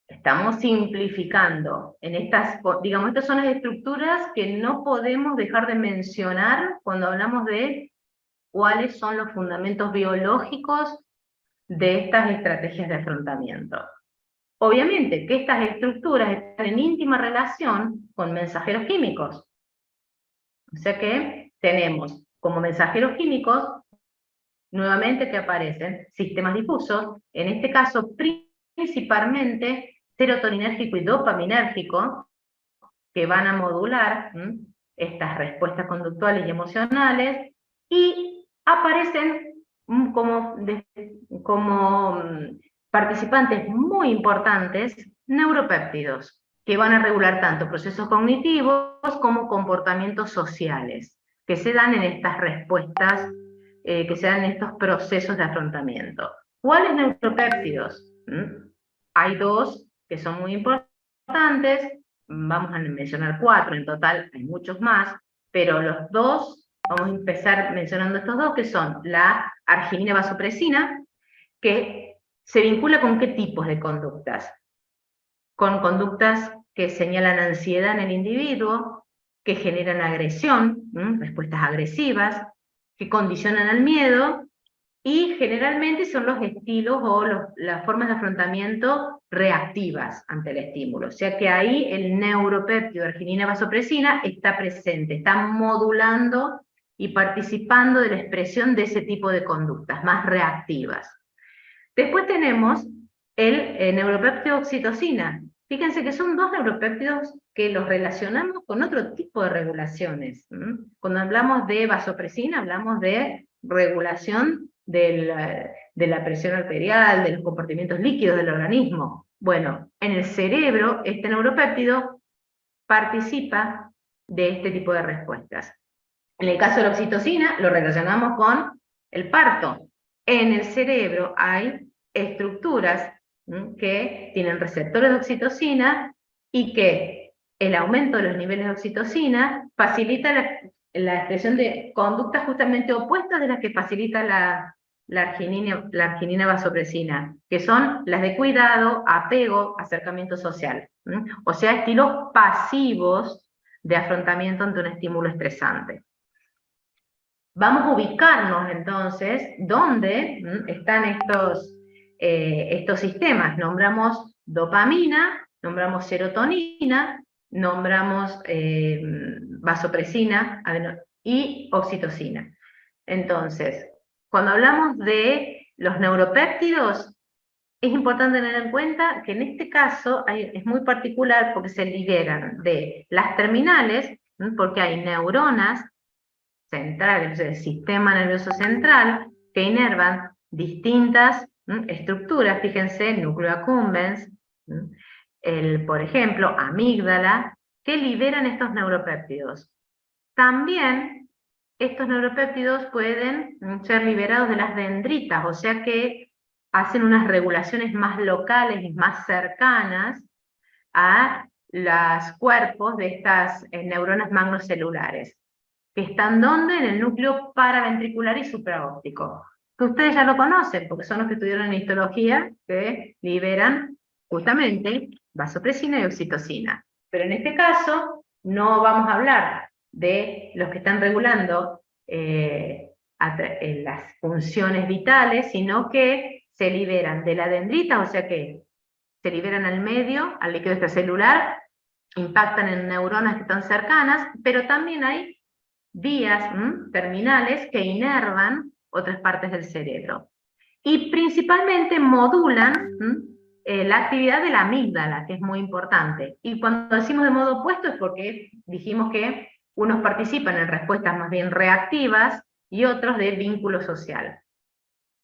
estamos simplificando en estas, digamos, estas son las estructuras que no podemos dejar de mencionar cuando hablamos de cuáles son los fundamentos biológicos de estas estrategias de afrontamiento. Obviamente que estas estructuras están en íntima relación con mensajeros químicos. O sea que tenemos como mensajeros químicos, nuevamente que aparecen sistemas difusos, en este caso principalmente serotoninérgico y dopaminérgico, que van a modular estas respuestas conductuales y emocionales, y aparecen como participantes muy importantes neuropéptidos, que van a regular tanto procesos cognitivos como comportamientos sociales, que se dan en estas respuestas, que se dan en estos procesos de afrontamiento. ¿Cuáles neuropéptidos? Hay dos que son muy importantes, vamos a mencionar 4, en total hay muchos más, pero los dos, vamos a empezar mencionando estos dos, que son la arginina vasopresina, que se vincula con qué tipos de conductas. Con conductas que señalan ansiedad en el individuo, que generan agresión, respuestas agresivas, que condicionan al miedo, y generalmente son los estilos o las formas de afrontamiento reactivas ante el estímulo. O sea que ahí el neuropéptido arginina vasopresina está presente, está modulando y participando de la expresión de ese tipo de conductas más reactivas. Después tenemos el neuropéptido oxitocina, Fíjense que son dos neuropéptidos que los relacionamos con otro tipo de regulaciones. Cuando hablamos de vasopresina, hablamos de regulación de la presión arterial, de los compartimentos líquidos del organismo. Bueno, en el cerebro, este neuropéptido participa de este tipo de respuestas. En el caso de la oxitocina, lo relacionamos con el parto. En el cerebro hay estructuras que tienen receptores de oxitocina y que el aumento de los niveles de oxitocina facilita la expresión de conductas justamente opuestas de las que facilita la arginina vasopresina, que son las de cuidado, apego, acercamiento social. O sea, estilos pasivos de afrontamiento ante un estímulo estresante. Vamos a ubicarnos entonces dónde están estos sistemas. Nombramos dopamina, nombramos serotonina, nombramos vasopresina y oxitocina. Entonces, cuando hablamos de los neuropéptidos, es importante tener en cuenta que en este caso es muy particular porque se liberan de las terminales, porque hay neuronas centrales, del sistema nervioso central, que inervan distintas estructuras. Fíjense, el núcleo accumbens, por ejemplo, amígdala, que liberan estos neuropéptidos. También estos neuropéptidos pueden ser liberados de las dendritas, o sea que hacen unas regulaciones más locales y más cercanas a los cuerpos de estas neuronas magnocelulares, que están ¿dónde? En el núcleo paraventricular y supraóptico, que ustedes ya lo conocen, porque son los que estudiaron en histología, que liberan justamente vasopresina y oxitocina. Pero en este caso, no vamos a hablar de los que están regulando las funciones vitales, sino que se liberan de la dendrita, o sea que se liberan al medio, al líquido extracelular, impactan en neuronas que están cercanas, pero también hay vías terminales que inervan otras partes del cerebro. Y principalmente modulan la actividad de la amígdala, que es muy importante. Y cuando decimos de modo opuesto es porque dijimos que unos participan en respuestas más bien reactivas y otros de vínculo social.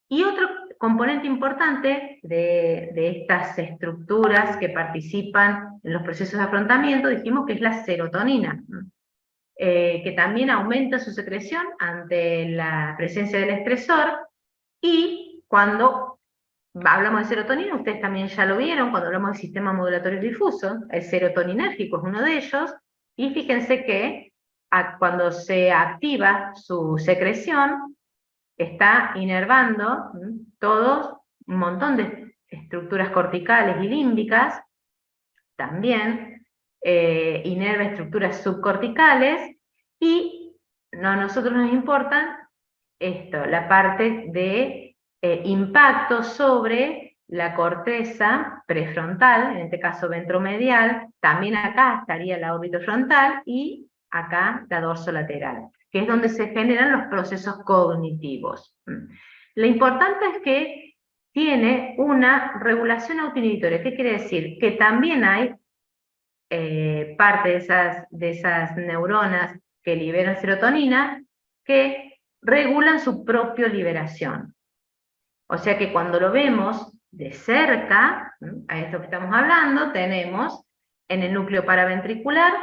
Y otro componente importante de estas estructuras que participan en los procesos de afrontamiento, dijimos que es la serotonina, que también aumenta su secreción ante la presencia del estresor. Y cuando hablamos de serotonina, ustedes también ya lo vieron, cuando hablamos del sistema modulatorio difuso, el serotoninérgico es uno de ellos, y fíjense que cuando se activa su secreción, está inervando todo un montón de estructuras corticales y límbicas, también inerva estructuras subcorticales, y a nosotros nos importa esto, la parte de impacto sobre la corteza prefrontal, en este caso ventromedial, también acá estaría la órbita frontal y acá la dorsolateral, que es donde se generan los procesos cognitivos. Lo importante es que tiene una regulación autoinhibitoria. ¿Qué quiere decir? Que también hay parte de esas neuronas que liberan serotonina que regulan su propia liberación. O sea que cuando lo vemos de cerca, a esto que estamos hablando, tenemos en el núcleo paraventricular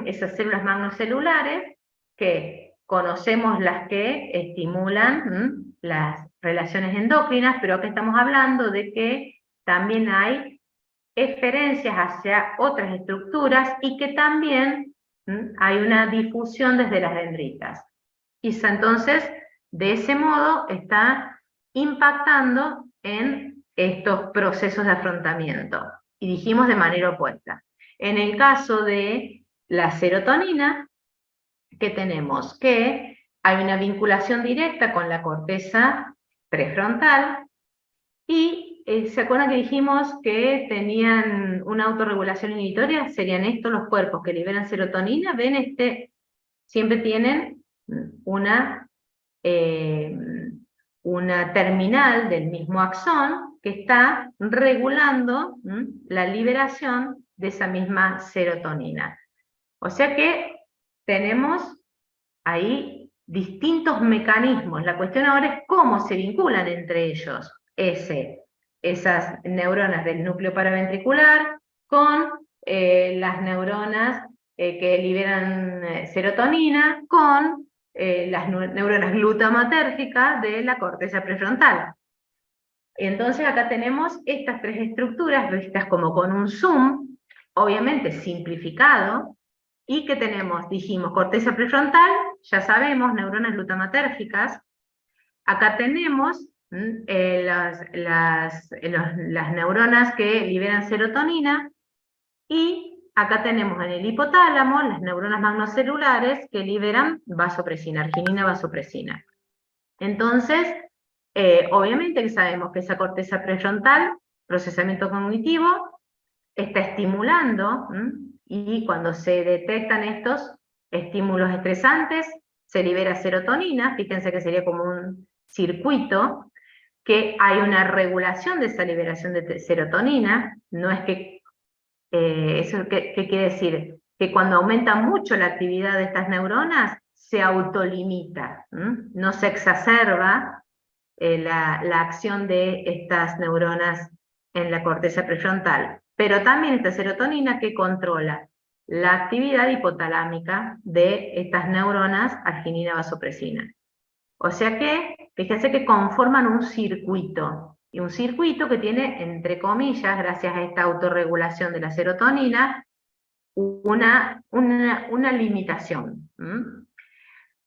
esas células magnocelulares que conocemos las que estimulan las relaciones endocrinas, pero acá estamos hablando de que también hay eferencias hacia otras estructuras y que también hay una difusión desde las dendritas. Y entonces, de ese modo, está impactando en estos procesos de afrontamiento. Y dijimos de manera opuesta. En el caso de la serotonina, ¿qué tenemos? Que hay una vinculación directa con la corteza prefrontal y ¿se acuerdan que dijimos que tenían una autorregulación inhibitoria? Serían estos los cuerpos que liberan serotonina. Ven, siempre tienen una terminal del mismo axón que está regulando la liberación de esa misma serotonina. O sea que tenemos ahí distintos mecanismos. La cuestión ahora es cómo se vinculan entre ellos esas neuronas del núcleo paraventricular con las neuronas que liberan serotonina, con las neuronas glutamatérgicas de la corteza prefrontal. Entonces acá tenemos estas tres estructuras vistas como con un zoom, obviamente simplificado, y que tenemos, dijimos, corteza prefrontal, ya sabemos, neuronas glutamatérgicas. Acá tenemos las neuronas que liberan serotonina, y acá tenemos en el hipotálamo las neuronas magnocelulares que liberan vasopresina, arginina vasopresina. Entonces, obviamente que sabemos que esa corteza prefrontal, procesamiento cognitivo, está estimulando, y cuando se detectan estos estímulos estresantes, se libera serotonina. Fíjense que sería como un circuito, que hay una regulación de esa liberación de serotonina. No es que, ¿eso qué quiere decir? Que cuando aumenta mucho la actividad de estas neuronas, se autolimita, no se exacerba la acción de estas neuronas en la corteza prefrontal. Pero también esta serotonina que controla la actividad hipotalámica de estas neuronas arginina vasopresina. O sea que, fíjense que conforman un circuito, y un circuito que tiene, entre comillas, gracias a esta autorregulación de la serotonina, una limitación.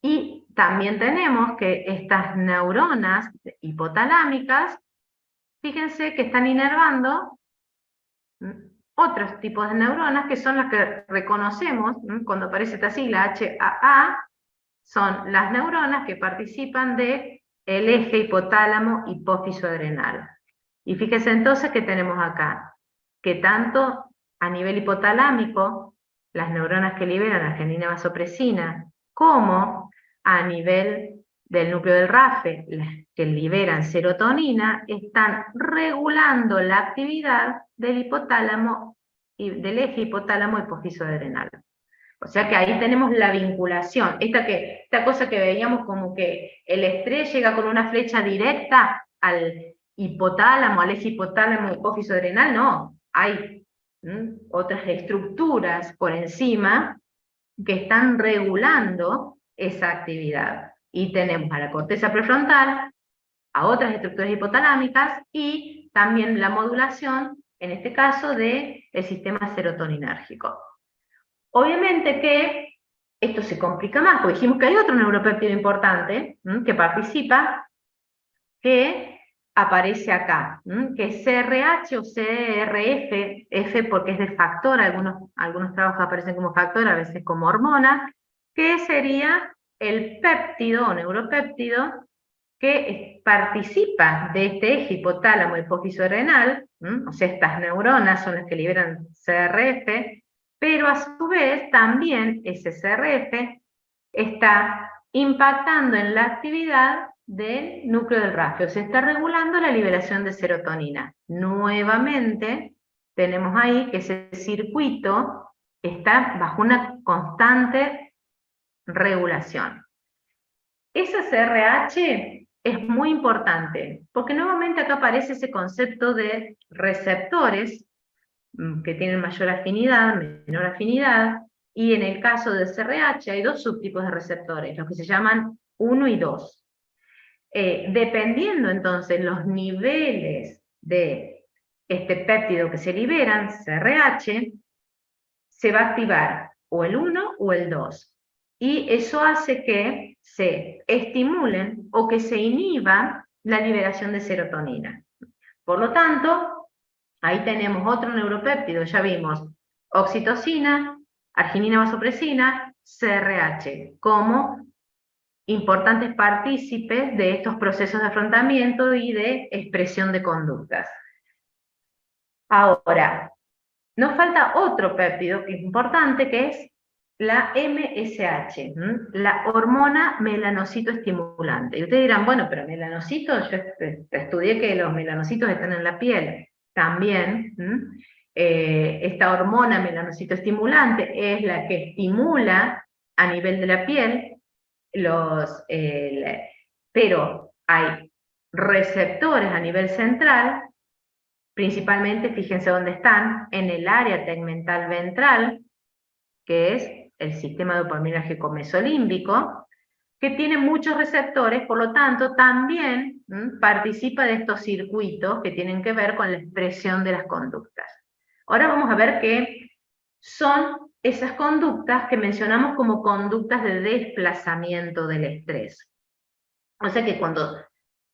Y también tenemos que estas neuronas hipotalámicas, fíjense que están inervando otros tipos de neuronas, que son las que reconocemos cuando aparece esta sigla HAA, son las neuronas que participan del eje hipotálamo hipófiso adrenal. Y fíjense entonces que tenemos acá, que tanto a nivel hipotalámico, las neuronas que liberan arginina vasopresina, como a nivel del núcleo del RAFE, las que liberan serotonina, están regulando la actividad del hipotálamo y del eje hipotálamo hipófiso adrenal. O sea que ahí tenemos la vinculación. Esta cosa que veíamos como que el estrés llega con una flecha directa al hipotálamo, al eje hipotálamo hipófiso adrenal, no. Hay otras estructuras por encima que están regulando esa actividad. Y tenemos a la corteza prefrontal, a otras estructuras hipotalámicas, y también la modulación, en este caso, del sistema serotoninérgico. Obviamente que esto se complica más, porque dijimos que hay otro neuropéptido importante que participa, que aparece acá, que es CRH o CRF, F porque es de factor, algunos trabajos aparecen como factor, a veces como hormona, que sería el péptido o neuropéptido que participa de este eje hipotálamo hipófiso adrenal, o sea, estas neuronas son las que liberan CRF, pero a su vez también ese CRF está impactando en la actividad del núcleo del RAFE, o sea, está regulando la liberación de serotonina. Nuevamente tenemos ahí que ese circuito está bajo una constante regulación. Ese CRH es muy importante, porque nuevamente acá aparece ese concepto de receptores que tienen mayor afinidad, menor afinidad, y en el caso del CRH hay dos subtipos de receptores, los que se llaman 1 y 2. Dependiendo entonces los niveles de este péptido que se liberan, CRH, se va a activar o el 1 o el 2. Y eso hace que se estimulen o que se inhiba la liberación de serotonina. Por lo tanto, ahí tenemos otro neuropéptido, ya vimos, oxitocina, arginina vasopresina, CRH, como importantes partícipes de estos procesos de afrontamiento y de expresión de conductas. Ahora, nos falta otro péptido que es importante, que es la MSH, la hormona melanocito estimulante. Y ustedes dirán, bueno, pero melanocitos, yo estudié que los melanocitos están en la piel también, esta hormona melanocitoestimulante es la que estimula a nivel de la piel, pero hay receptores a nivel central, principalmente, fíjense dónde están, en el área tegmental ventral, que es el sistema dopaminérgico mesolímbico, que tiene muchos receptores, por lo tanto, también participa de estos circuitos que tienen que ver con la expresión de las conductas. Ahora vamos a ver qué son esas conductas que mencionamos como conductas de desplazamiento del estrés. O sea que cuando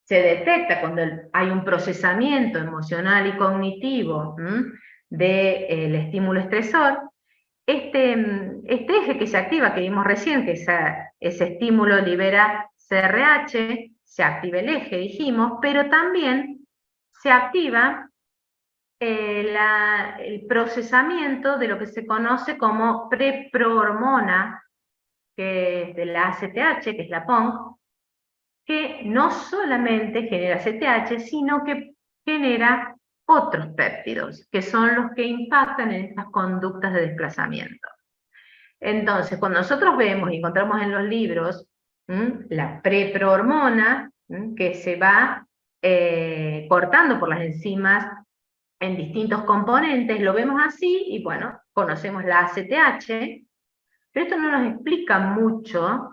se detecta, cuando hay un procesamiento emocional y cognitivo del estímulo estresor, este eje que se activa, que vimos recién, que ese estímulo libera CRH, se activa el eje, dijimos, pero también se activa el procesamiento de lo que se conoce como preprohormona, que es de la ACTH, que es la PONC, que no solamente genera CTH, sino que genera otros péptidos, que son los que impactan en estas conductas de desplazamiento. Entonces, cuando nosotros vemos y encontramos en los libros la preprohormona, que se va cortando por las enzimas en distintos componentes, lo vemos así, y bueno, conocemos la ACTH, pero esto no nos explica mucho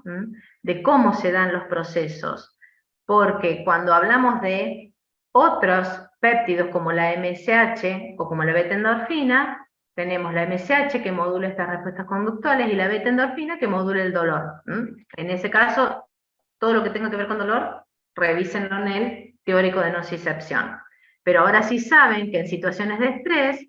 de cómo se dan los procesos, porque cuando hablamos de otros péptidos como la MSH o como la beta-endorfina, tenemos la MSH que modula estas respuestas conductuales y la beta-endorfina que modula el dolor. En ese caso, todo lo que tenga que ver con dolor, revísenlo en el teórico de nocicepción. Pero ahora sí saben que en situaciones de estrés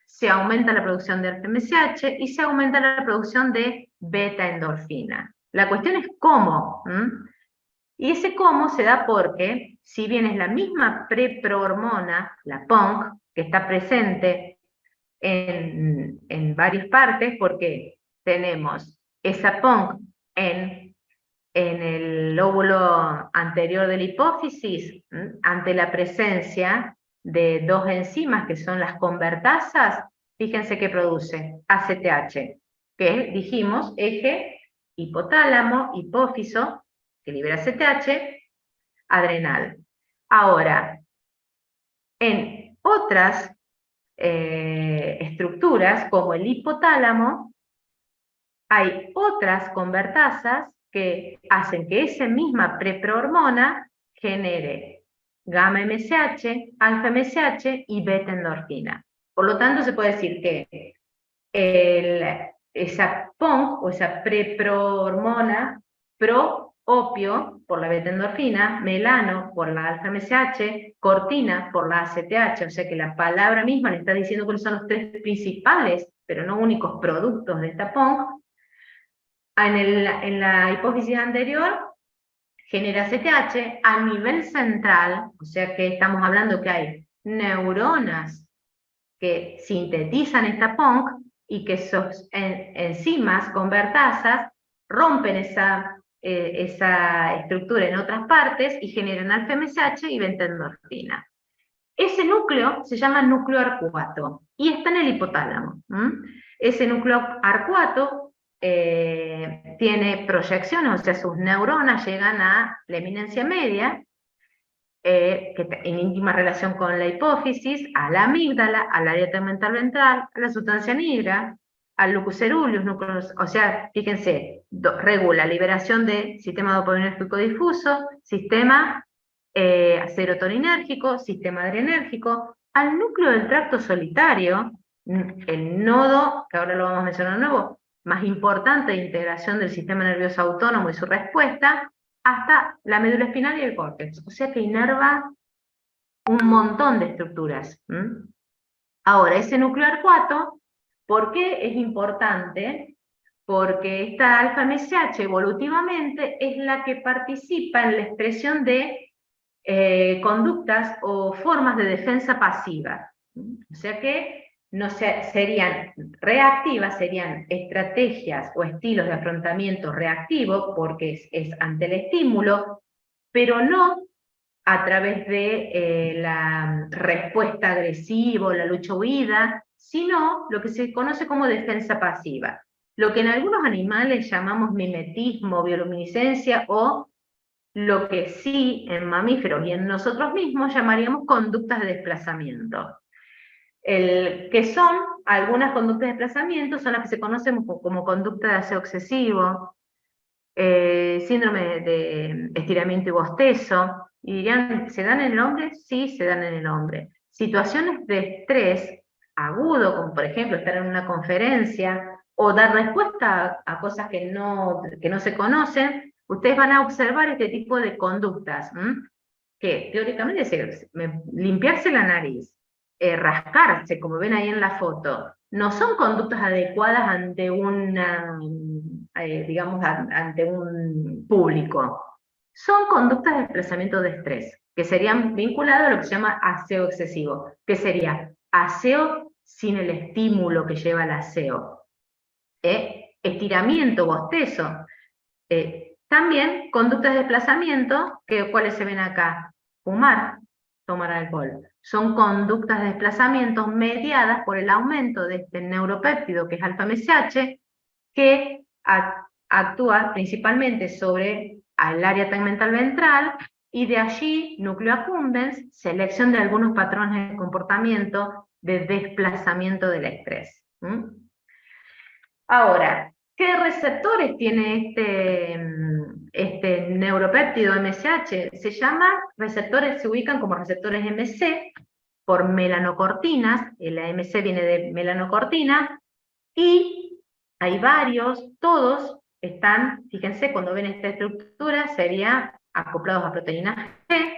se aumenta la producción de alfa-MSH y se aumenta la producción de beta-endorfina. La cuestión es cómo. Y ese cómo se da porque, si bien es la misma preprohormona, la PONC, que está presente en varias partes, porque tenemos esa PONC en el lóbulo anterior de la hipófisis, ante la presencia de dos enzimas que son las convertasas, fíjense que produce ACTH, que dijimos eje hipotálamo, hipófiso, que libera ACTH, adrenal. Ahora, en otras estructuras, como el hipotálamo, hay otras convertasas que hacen que esa misma preprohormona genere gamma MSH, alfa MSH y beta endorfina. Por lo tanto, se puede decir que esa PONC o esa preprohormona pro-opio por la beta endorfina, melano por la alfa MSH, cortina por la ACTH, o sea que la palabra misma le está diciendo cuáles son los tres principales, pero no únicos productos de esta PONC. En la hipófisis anterior genera CTH a nivel central, o sea que estamos hablando que hay neuronas que sintetizan esta PONC y que esos enzimas convertasas rompen esa estructura en otras partes y generan alfa-MSH y beta-endorfina. Ese núcleo se llama núcleo arcuato y está en el hipotálamo. Ese núcleo arcuato tiene proyecciones, o sea, sus neuronas llegan a la eminencia media, que en íntima relación con la hipófisis, a la amígdala, al área tegmental ventral, a la sustancia nigra, al lucus ceruleus, o sea, fíjense, regula liberación de sistema dopaminérgico difuso, sistema serotoninérgico, sistema adrenérgico, al núcleo del tracto solitario, el nodo, que ahora lo vamos a mencionar de nuevo, más importante de integración del sistema nervioso autónomo y su respuesta, hasta la médula espinal y el córtex. O sea que inerva un montón de estructuras. Ahora, ese núcleo arcuato, ¿por qué es importante? Porque esta alfa-MSH evolutivamente es la que participa en la expresión de conductas o formas de defensa pasiva. O sea que no serían reactivas, serían estrategias o estilos de afrontamiento reactivo, porque es ante el estímulo, pero no a través de la respuesta agresiva o la lucha-huida, sino lo que se conoce como defensa pasiva. Lo que en algunos animales llamamos mimetismo, bioluminiscencia, o lo que sí en mamíferos y en nosotros mismos llamaríamos conductas de desplazamiento. Que son algunas conductas de desplazamiento, son las que se conocen como conducta de aseo excesivo, síndrome de estiramiento y bostezo, y dirían, ¿se dan en el hombre? Sí, se dan en el hombre. Situaciones de estrés agudo, como por ejemplo estar en una conferencia, o dar respuesta a cosas que no se conocen, ustedes van a observar este tipo de conductas, que teóricamente es limpiarse la nariz, rascarse, como ven ahí en la foto, no son conductas adecuadas ante una, digamos, ante un público. Son conductas de desplazamiento de estrés, que serían vinculadas a lo que se llama aseo excesivo, que sería aseo sin el estímulo que lleva el aseo. Estiramiento, bostezo. También conductas de desplazamiento, ¿cuáles se ven acá? Fumar, tomar alcohol. Son conductas de desplazamiento mediadas por el aumento de este neuropéptido, que es alfa-MSH, que actúa principalmente sobre el área tegmental ventral, y de allí núcleo accumbens, selección de algunos patrones de comportamiento de desplazamiento del estrés. Ahora, ¿qué receptores tiene este neuropéptido MSH? Se ubican como receptores MC por melanocortinas, la MC viene de melanocortina, y hay varios, todos están, fíjense, cuando ven esta estructura, sería acoplados a proteínas G,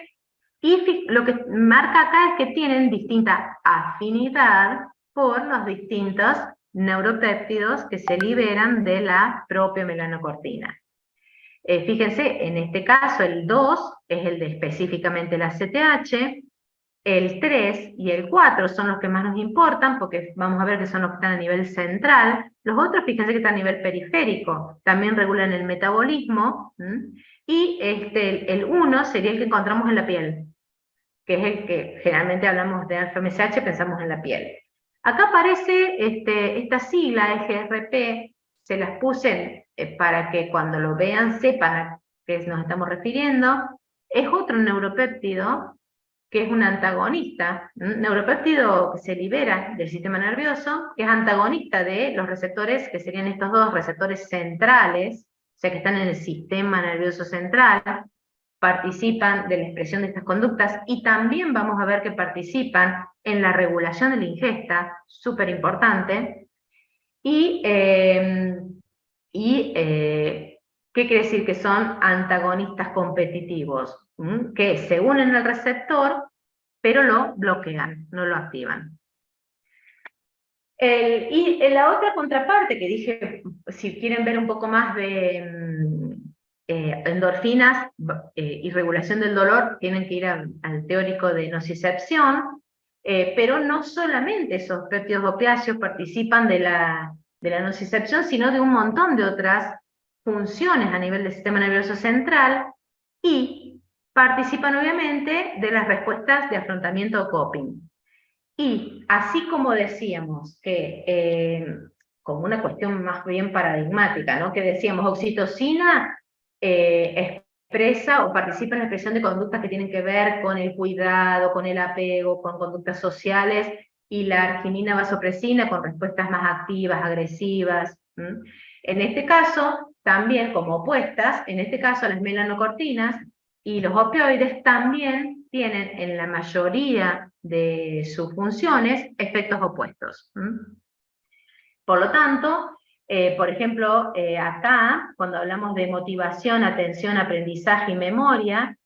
y lo que marca acá es que tienen distinta afinidad por los distintos neuropéptidos que se liberan de la propia melanocortina. Fíjense, en este caso el 2 es el de específicamente la CTH, el 3 y el 4 son los que más nos importan, porque vamos a ver que son los que están a nivel central. Los otros, fíjense que están a nivel periférico, también regulan el metabolismo, y el 1 sería el que encontramos en la piel, que es el que generalmente hablamos de alfa-MSH, pensamos en la piel. Acá aparece esta sigla, EGRP, se las puse para que cuando lo vean sepan a qué nos estamos refiriendo. Es otro neuropéptido, que es un antagonista, un neuropéptido que se libera del sistema nervioso, que es antagonista de los receptores, que serían estos dos receptores centrales, o sea que están en el sistema nervioso central, participan de la expresión de estas conductas, y también vamos a ver que participan en la regulación de la ingesta, súper importante, ¿qué quiere decir? Que son antagonistas competitivos, que se unen al receptor, pero lo bloquean, no lo activan. Y la otra contraparte que dije, si quieren ver un poco más de endorfinas y regulación del dolor, tienen que ir al teórico de nocicepción, pero no solamente esos péptidos opiáceos participan de la nocicepción, sino de un montón de otras funciones a nivel del sistema nervioso central, y participan obviamente de las respuestas de afrontamiento o coping. Y así como decíamos que, como una cuestión más bien paradigmática, ¿no? Que decíamos, oxitocina expresa o participa en la expresión de conductas que tienen que ver con el cuidado, con el apego, con conductas sociales, y la arginina vasopresina con respuestas más activas, agresivas. En este caso, también como opuestas, en este caso las melanocortinas y los opioides también tienen en la mayoría de sus funciones efectos opuestos. Por lo tanto, por ejemplo, acá, cuando hablamos de motivación, atención, aprendizaje y memoria,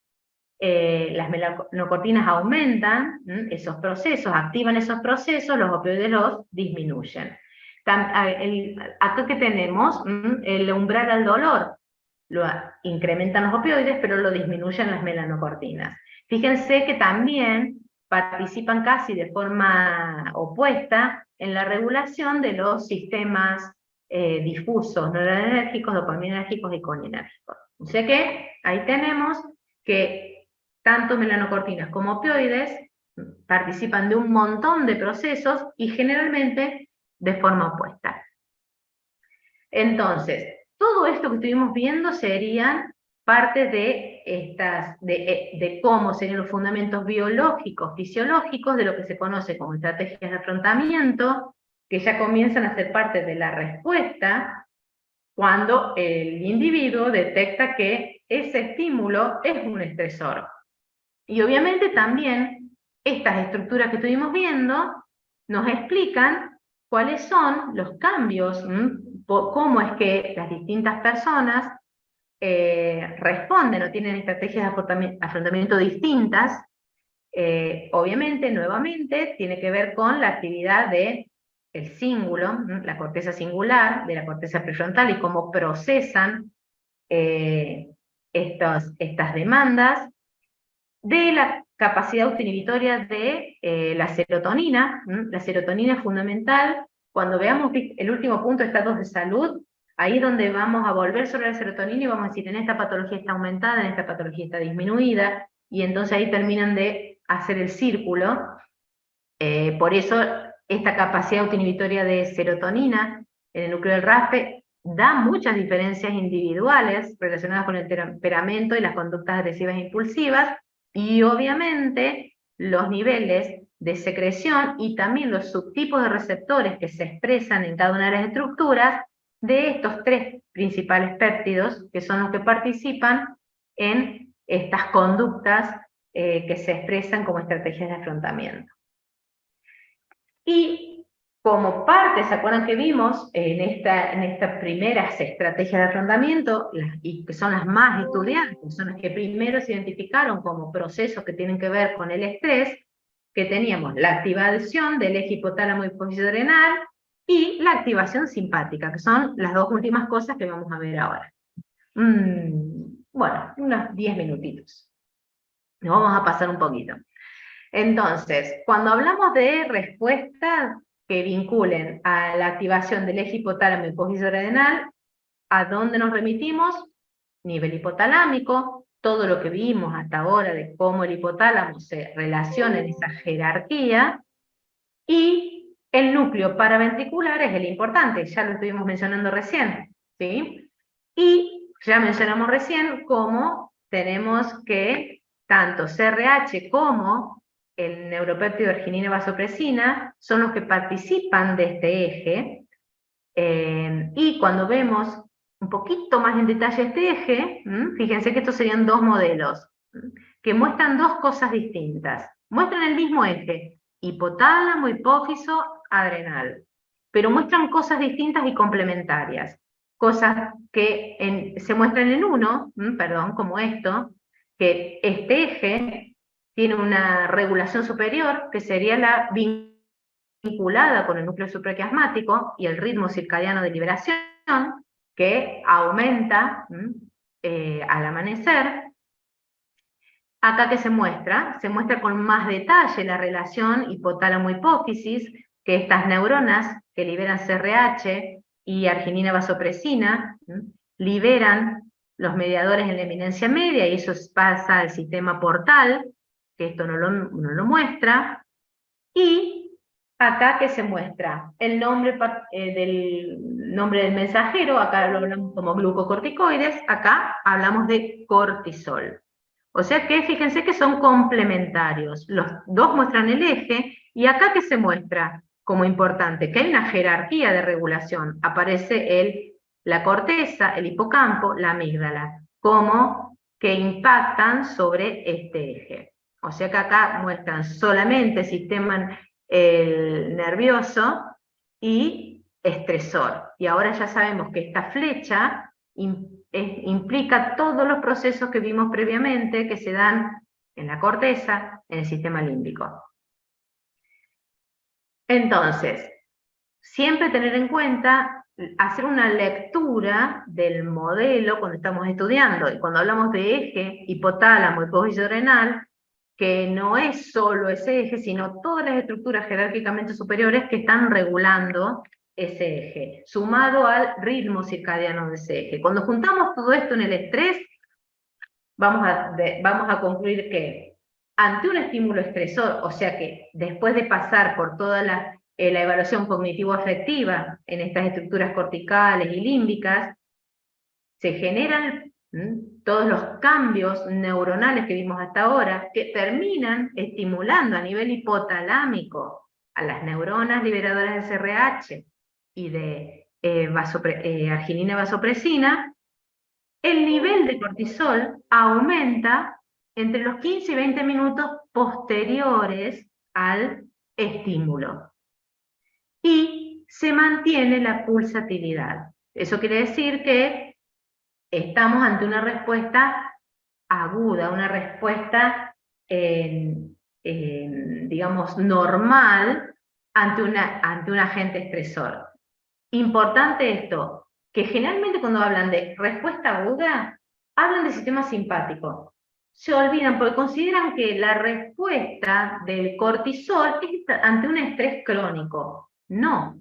las melanocortinas aumentan esos procesos, activan esos procesos, los opioides los disminuyen. Acá que tenemos el umbral al dolor, lo incrementan los opioides, pero lo disminuyen las melanocortinas. Fíjense que también participan casi de forma opuesta en la regulación de los sistemas difusos, noradrenérgicos, dopaminérgicos y colinérgicos. O sea que ahí tenemos que tanto melanocortinas como opioides participan de un montón de procesos y generalmente de forma opuesta. Entonces, todo esto que estuvimos viendo serían parte de cómo serían los fundamentos biológicos, fisiológicos, de lo que se conoce como estrategias de afrontamiento, que ya comienzan a ser parte de la respuesta cuando el individuo detecta que ese estímulo es un estresor. Y obviamente también estas estructuras que estuvimos viendo nos explican cuáles son los cambios, cómo es que las distintas personas responden o tienen estrategias de afrontamiento distintas. Obviamente, nuevamente, tiene que ver con la actividad del cíngulo, la corteza singular, de la corteza prefrontal y cómo procesan estas demandas, de la capacidad autoinhibitoria de la serotonina. La serotonina es fundamental. Cuando veamos el último punto, estados de salud, ahí es donde vamos a volver sobre la serotonina y vamos a decir, en esta patología está aumentada, en esta patología está disminuida, y entonces ahí terminan de hacer el círculo. Por eso, esta capacidad autoinhibitoria de serotonina en el núcleo del RAFE da muchas diferencias individuales relacionadas con el temperamento y las conductas agresivas e impulsivas, y obviamente los niveles de secreción y también los subtipos de receptores que se expresan en cada una de las estructuras de estos tres principales péptidos, que son los que participan en estas conductas que se expresan como estrategias de afrontamiento. Y como parte, ¿se acuerdan que vimos en estas primeras estrategias de afrontamiento, y que son las más estudiadas, que son las que primero se identificaron como procesos que tienen que ver con el estrés, que teníamos la activación del eje hipotálamo hipófisis adrenal y la activación simpática, que son las dos últimas cosas que vamos a ver ahora. Bueno, unos 10 minutitos. Nos vamos a pasar un poquito. Entonces, cuando hablamos de respuestas que vinculen a la activación del eje hipotálamo hipófisis adrenal, ¿a dónde nos remitimos? Nivel hipotalámico, todo lo que vimos hasta ahora de cómo el hipotálamo se relaciona en esa jerarquía, y el núcleo paraventricular es el importante, ya lo estuvimos mencionando recién, ¿sí? Y ya mencionamos recién cómo tenemos que tanto CRH como el neuropéptido arginina vasopresina son los que participan de este eje, y cuando vemos un poquito más en detalle este eje, fíjense que estos serían dos modelos, que muestran dos cosas distintas. Muestran el mismo eje, hipotálamo, hipófiso, adrenal, pero muestran cosas distintas y complementarias. Cosas que se muestran en uno, como esto, que este eje tiene una regulación superior, que sería la vinculada con el núcleo supraquiasmático y el ritmo circadiano de liberación, que aumenta al amanecer. Acá que se muestra con más detalle la relación hipotálamo-hipófisis, que estas neuronas que liberan CRH y arginina vasopresina liberan los mediadores en la eminencia media, y eso pasa al sistema portal, que esto no lo muestra. Y acá que se muestra el nombre del mensajero, acá lo hablamos como glucocorticoides, acá hablamos de cortisol. O sea que fíjense que son complementarios. Los dos muestran el eje, y acá que se muestra como importante, que hay una jerarquía de regulación. Aparece la corteza, el hipocampo, la amígdala, como que impactan sobre este eje. O sea que acá muestran solamente sistema nervioso y estresor. Y ahora ya sabemos que esta flecha implica todos los procesos que vimos previamente que se dan en la corteza, en el sistema límbico. Entonces, siempre tener en cuenta, hacer una lectura del modelo cuando estamos estudiando, y cuando hablamos de eje, hipotálamo, hipófisis adrenal, que no es solo ese eje, sino todas las estructuras jerárquicamente superiores que están regulando ese eje, sumado al ritmo circadiano de ese eje. Cuando juntamos todo esto en el estrés, vamos a concluir que ante un estímulo estresor, o sea que después de pasar por toda la evaluación cognitivo-afectiva en estas estructuras corticales y límbicas, se generan todos los cambios neuronales que vimos hasta ahora, que terminan estimulando a nivel hipotalámico a las neuronas liberadoras de SRH y de arginina vasopresina. El nivel de cortisol aumenta entre los 15 y 20 minutos posteriores al estímulo. Y se mantiene la pulsatividad. Eso quiere decir que estamos ante una respuesta aguda, una respuesta, digamos, normal ante un agente estresor. Importante esto, que generalmente cuando hablan de respuesta aguda, hablan del sistema simpático. Se olvidan porque consideran que la respuesta del cortisol es ante un estrés crónico. No.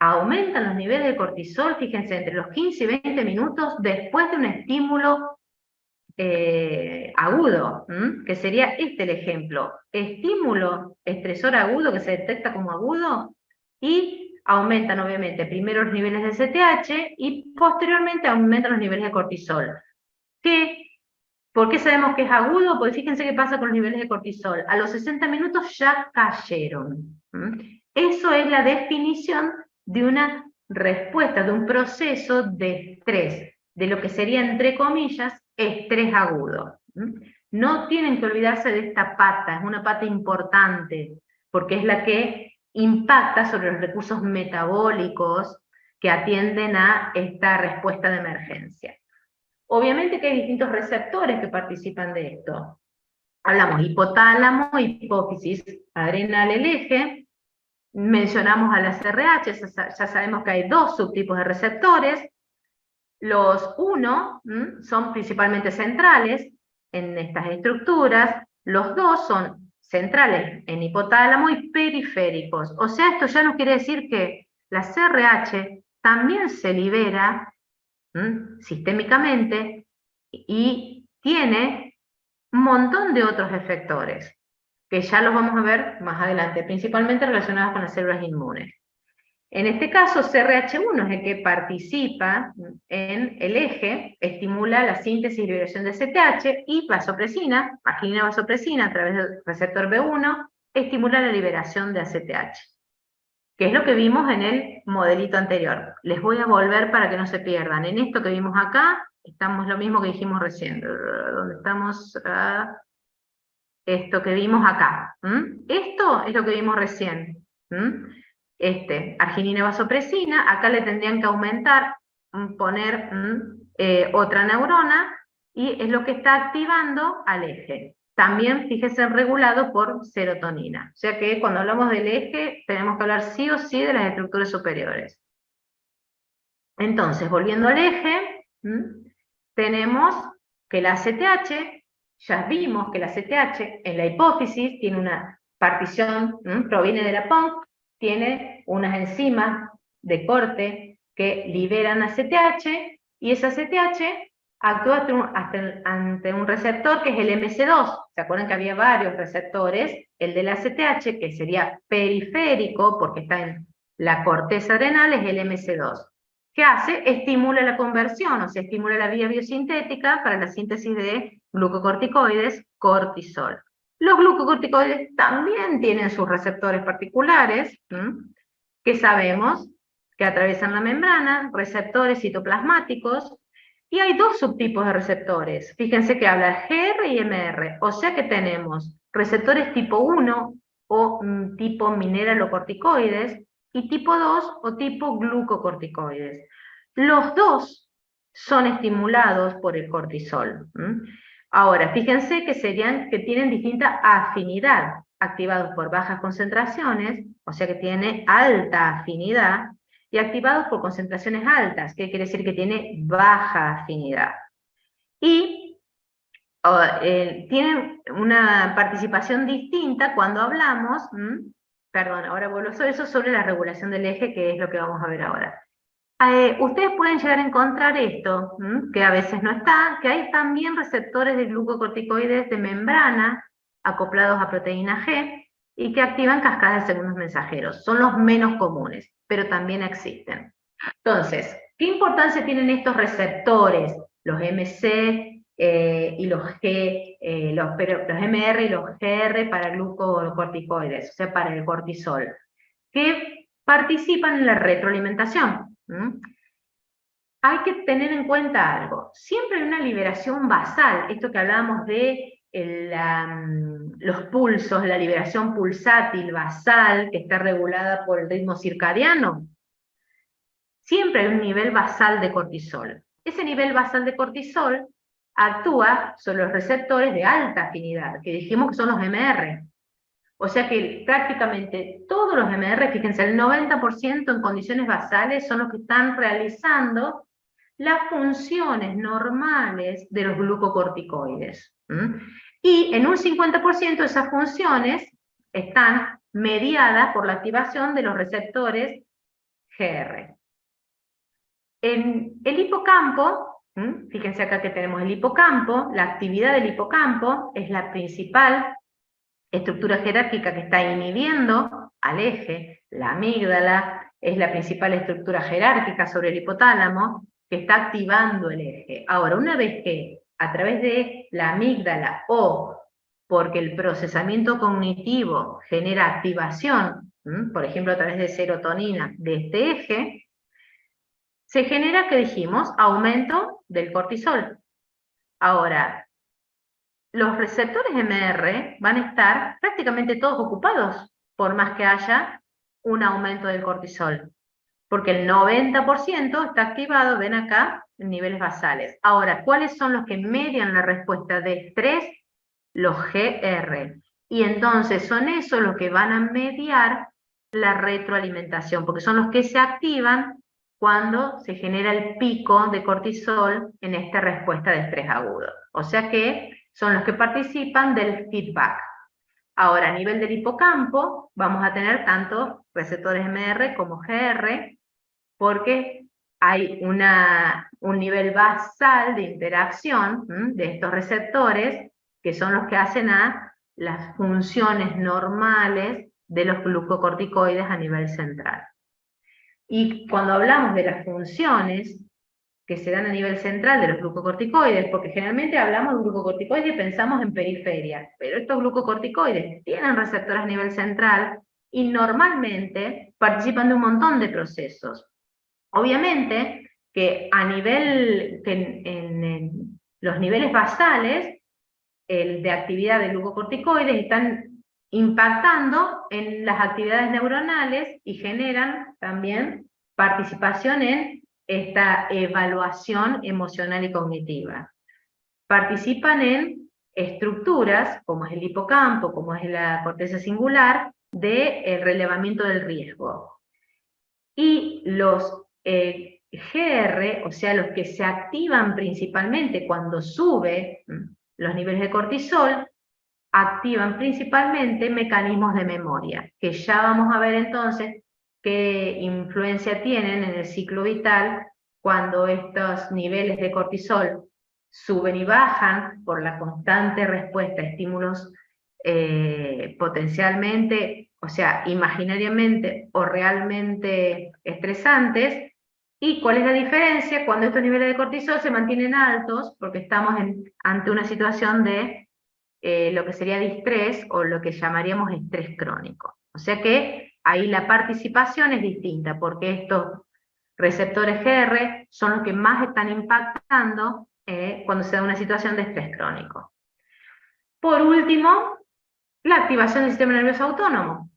Aumentan los niveles de cortisol, fíjense, entre los 15 y 20 minutos después de un estímulo agudo, que sería este el ejemplo. Estímulo estresor agudo que se detecta como agudo y aumentan obviamente primero los niveles de STH y posteriormente aumentan los niveles de cortisol. ¿Por qué sabemos que es agudo? Porque fíjense qué pasa con los niveles de cortisol. A los 60 minutos ya cayeron. Eso es la definición de una respuesta, de un proceso de estrés, de lo que sería, entre comillas, estrés agudo. No tienen que olvidarse de esta pata, es una pata importante, porque es la que impacta sobre los recursos metabólicos que atienden a esta respuesta de emergencia. Obviamente que hay distintos receptores que participan de esto. Hablamos hipotálamo, hipófisis, adrenal, el eje. Mencionamos a la SRH, ya sabemos que hay dos subtipos de receptores. Los 1 son principalmente centrales en estas estructuras, los 2 son centrales en hipotálamo y periféricos. O sea, esto ya nos quiere decir que la SRH también se libera sistémicamente y tiene un montón de otros efectores, que ya los vamos a ver más adelante, principalmente relacionados con las células inmunes. En este caso, CRH1 es el que participa en el eje, estimula la síntesis y liberación de STH, y vasopresina, arginina vasopresina, a través del receptor B1, estimula la liberación de ACTH, que es lo que vimos en el modelito anterior. Les voy a volver para que no se pierdan. En esto que vimos acá, estamos lo mismo que dijimos recién. ¿Dónde estamos? Esto que vimos acá. Esto es lo que vimos recién. Arginina vasopresina, acá le tendrían que aumentar, poner otra neurona, y es lo que está activando al eje. También, fíjense, regulado por serotonina. O sea que cuando hablamos del eje, tenemos que hablar sí o sí de las estructuras superiores. Entonces, volviendo al eje, tenemos que la ACTH, ya vimos que la ACTH en la hipófisis tiene una partición, proviene de la PONC, tiene unas enzimas de corte que liberan ACTH, y esa ACTH actúa ante un receptor que es el MC2. ¿Se acuerdan que había varios receptores? El del ACTH, que sería periférico, porque está en la corteza adrenal, es el MC2. ¿Qué hace? Estimula la conversión, o sea, estimula la vía biosintética para la síntesis de glucocorticoides, cortisol. Los glucocorticoides también tienen sus receptores particulares, que sabemos que atraviesan la membrana, receptores citoplasmáticos, y hay dos subtipos de receptores. Fíjense que habla GR y MR, o sea que tenemos receptores tipo 1 o tipo mineralocorticoides, y tipo 2 o tipo glucocorticoides. Los dos son estimulados por el cortisol. Ahora, fíjense que tienen distinta afinidad, activados por bajas concentraciones, o sea que tiene alta afinidad, y activados por concentraciones altas, que quiere decir que tiene baja afinidad. Y tienen una participación distinta cuando hablamos, perdón, ahora vuelvo sobre eso, sobre la regulación del eje, que es lo que vamos a ver ahora. Ustedes pueden llegar a encontrar esto, que a veces no está, que hay también receptores de glucocorticoides de membrana acoplados a proteína G y que activan cascadas de segundos mensajeros. Son los menos comunes, pero también existen. Entonces, ¿qué importancia tienen estos receptores? Los MC y los G, los MR y los GR para glucocorticoides, o sea, para el cortisol, que participan en la retroalimentación. Hay que tener en cuenta algo. Siempre hay una liberación basal, esto que hablábamos de los pulsos, la liberación pulsátil basal, que está regulada por el ritmo circadiano. Siempre hay un nivel basal de cortisol. Ese nivel basal de cortisol actúa sobre los receptores de alta afinidad, que dijimos que son los MR. O sea que prácticamente todos los MR, fíjense, el 90% en condiciones basales son los que están realizando las funciones normales de los glucocorticoides. Y en un 50% esas funciones están mediadas por la activación de los receptores GR. En el hipocampo, fíjense acá que tenemos el hipocampo, la actividad del hipocampo es la principal estructura jerárquica que está inhibiendo al eje. La amígdala es la principal estructura jerárquica sobre el hipotálamo que está activando el eje. Ahora, una vez que a través de la amígdala o porque el procesamiento cognitivo genera activación, por ejemplo a través de serotonina de este eje, se genera, ¿qué dijimos? Aumento del cortisol. Ahora, los receptores MR van a estar prácticamente todos ocupados, por más que haya un aumento del cortisol. Porque el 90% está activado, ven acá, en niveles basales. Ahora, ¿cuáles son los que median la respuesta de estrés? Los GR. Y entonces son esos los que van a mediar la retroalimentación, porque son los que se activan cuando se genera el pico de cortisol en esta respuesta de estrés agudo. O sea que son los que participan del feedback. Ahora, a nivel del hipocampo, vamos a tener tanto receptores MR como GR, porque hay un nivel basal de interacción de estos receptores, que son los que hacen a las funciones normales de los glucocorticoides a nivel central. Y cuando hablamos de las funciones que se dan a nivel central de los glucocorticoides, porque generalmente hablamos de glucocorticoides y pensamos en periferia, pero estos glucocorticoides tienen receptores a nivel central y normalmente participan de un montón de procesos. Obviamente que a nivel, en los niveles basales de actividad de glucocorticoides están impactando en las actividades neuronales y generan también participación en esta evaluación emocional y cognitiva. Participan en estructuras, como es el hipocampo, como es la corteza singular, del relevamiento del riesgo. Y los GR, o sea, los que se activan principalmente cuando sube los niveles de cortisol, activan principalmente mecanismos de memoria, que ya vamos a ver entonces qué influencia tienen en el ciclo vital cuando estos niveles de cortisol suben y bajan por la constante respuesta a estímulos potencialmente, o sea, imaginariamente o realmente estresantes. ¿Y cuál es la diferencia? Cuando estos niveles de cortisol se mantienen altos, porque estamos ante una situación de lo que sería distrés o lo que llamaríamos estrés crónico. O sea que ahí la participación es distinta, porque estos receptores GR son los que más están impactando cuando se da una situación de estrés crónico. Por último, la activación del sistema nervioso autónomo.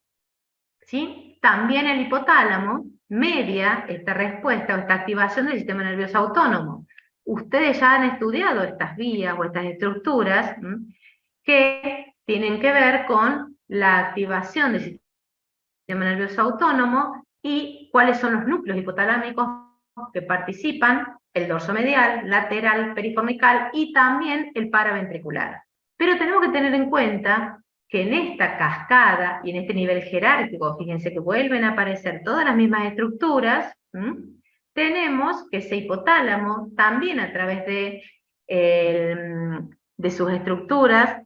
¿Sí? También el hipotálamo media esta respuesta o esta activación del sistema nervioso autónomo. Ustedes ya han estudiado estas vías o estas estructuras que tienen que ver con la activación del sistema nervioso autónomo y cuáles son los núcleos hipotalámicos que participan, el dorso medial, lateral, periformical y también el paraventricular. Pero tenemos que tener en cuenta que en esta cascada y en este nivel jerárquico, fíjense que vuelven a aparecer todas las mismas estructuras, tenemos que ese hipotálamo también a través de sus estructuras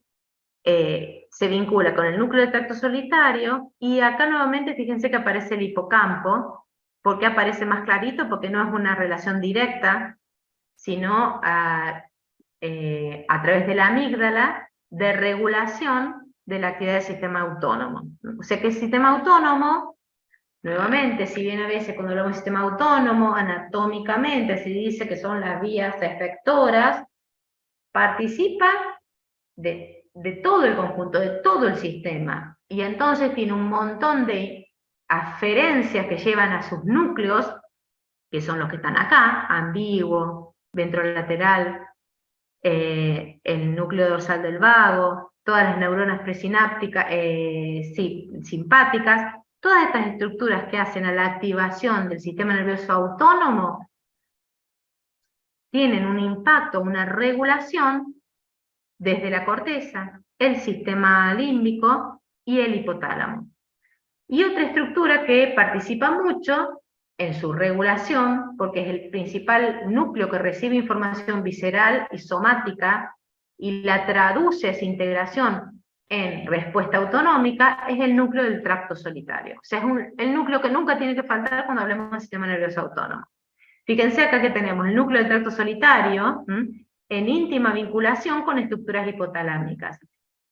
se vincula con el núcleo del tracto solitario, y acá nuevamente fíjense que aparece el hipocampo. ¿Por qué aparece más clarito? Porque no es una relación directa, sino a través de la amígdala, de regulación de la actividad del sistema autónomo. O sea que el sistema autónomo, nuevamente, si bien a veces cuando hablamos de sistema autónomo, anatómicamente se dice que son las vías efectoras, participa de todo el conjunto, de todo el sistema, y entonces tiene un montón de aferencias que llevan a sus núcleos, que son los que están acá, ambiguo, ventrolateral, el núcleo dorsal del vago, todas las neuronas presinápticas, simpáticas, todas estas estructuras que hacen a la activación del sistema nervioso autónomo, tienen un impacto, una regulación desde la corteza, el sistema límbico y el hipotálamo. Y otra estructura que participa mucho en su regulación, porque es el principal núcleo que recibe información visceral y somática y la traduce esa integración en respuesta autonómica, es el núcleo del tracto solitario. O sea, es el núcleo que nunca tiene que faltar cuando hablemos del sistema nervioso autónomo. Fíjense acá que tenemos el núcleo del tracto solitario en íntima vinculación con estructuras hipotalámicas.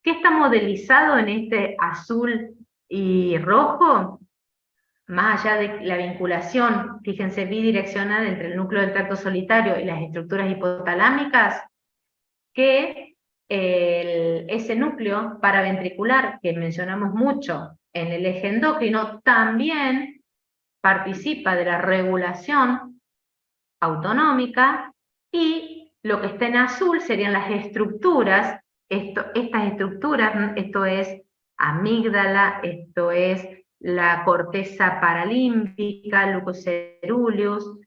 ¿Qué está modelizado en este azul y rojo? Más allá de la vinculación, fíjense, bidireccional entre el núcleo del tracto solitario y las estructuras hipotalámicas, que ese núcleo paraventricular que mencionamos mucho en el eje endocrino también participa de la regulación autonómica, y lo que está en azul serían las estructuras, estas estructuras, esto es amígdala, esto es la corteza paralímpica, lucus ceruleus,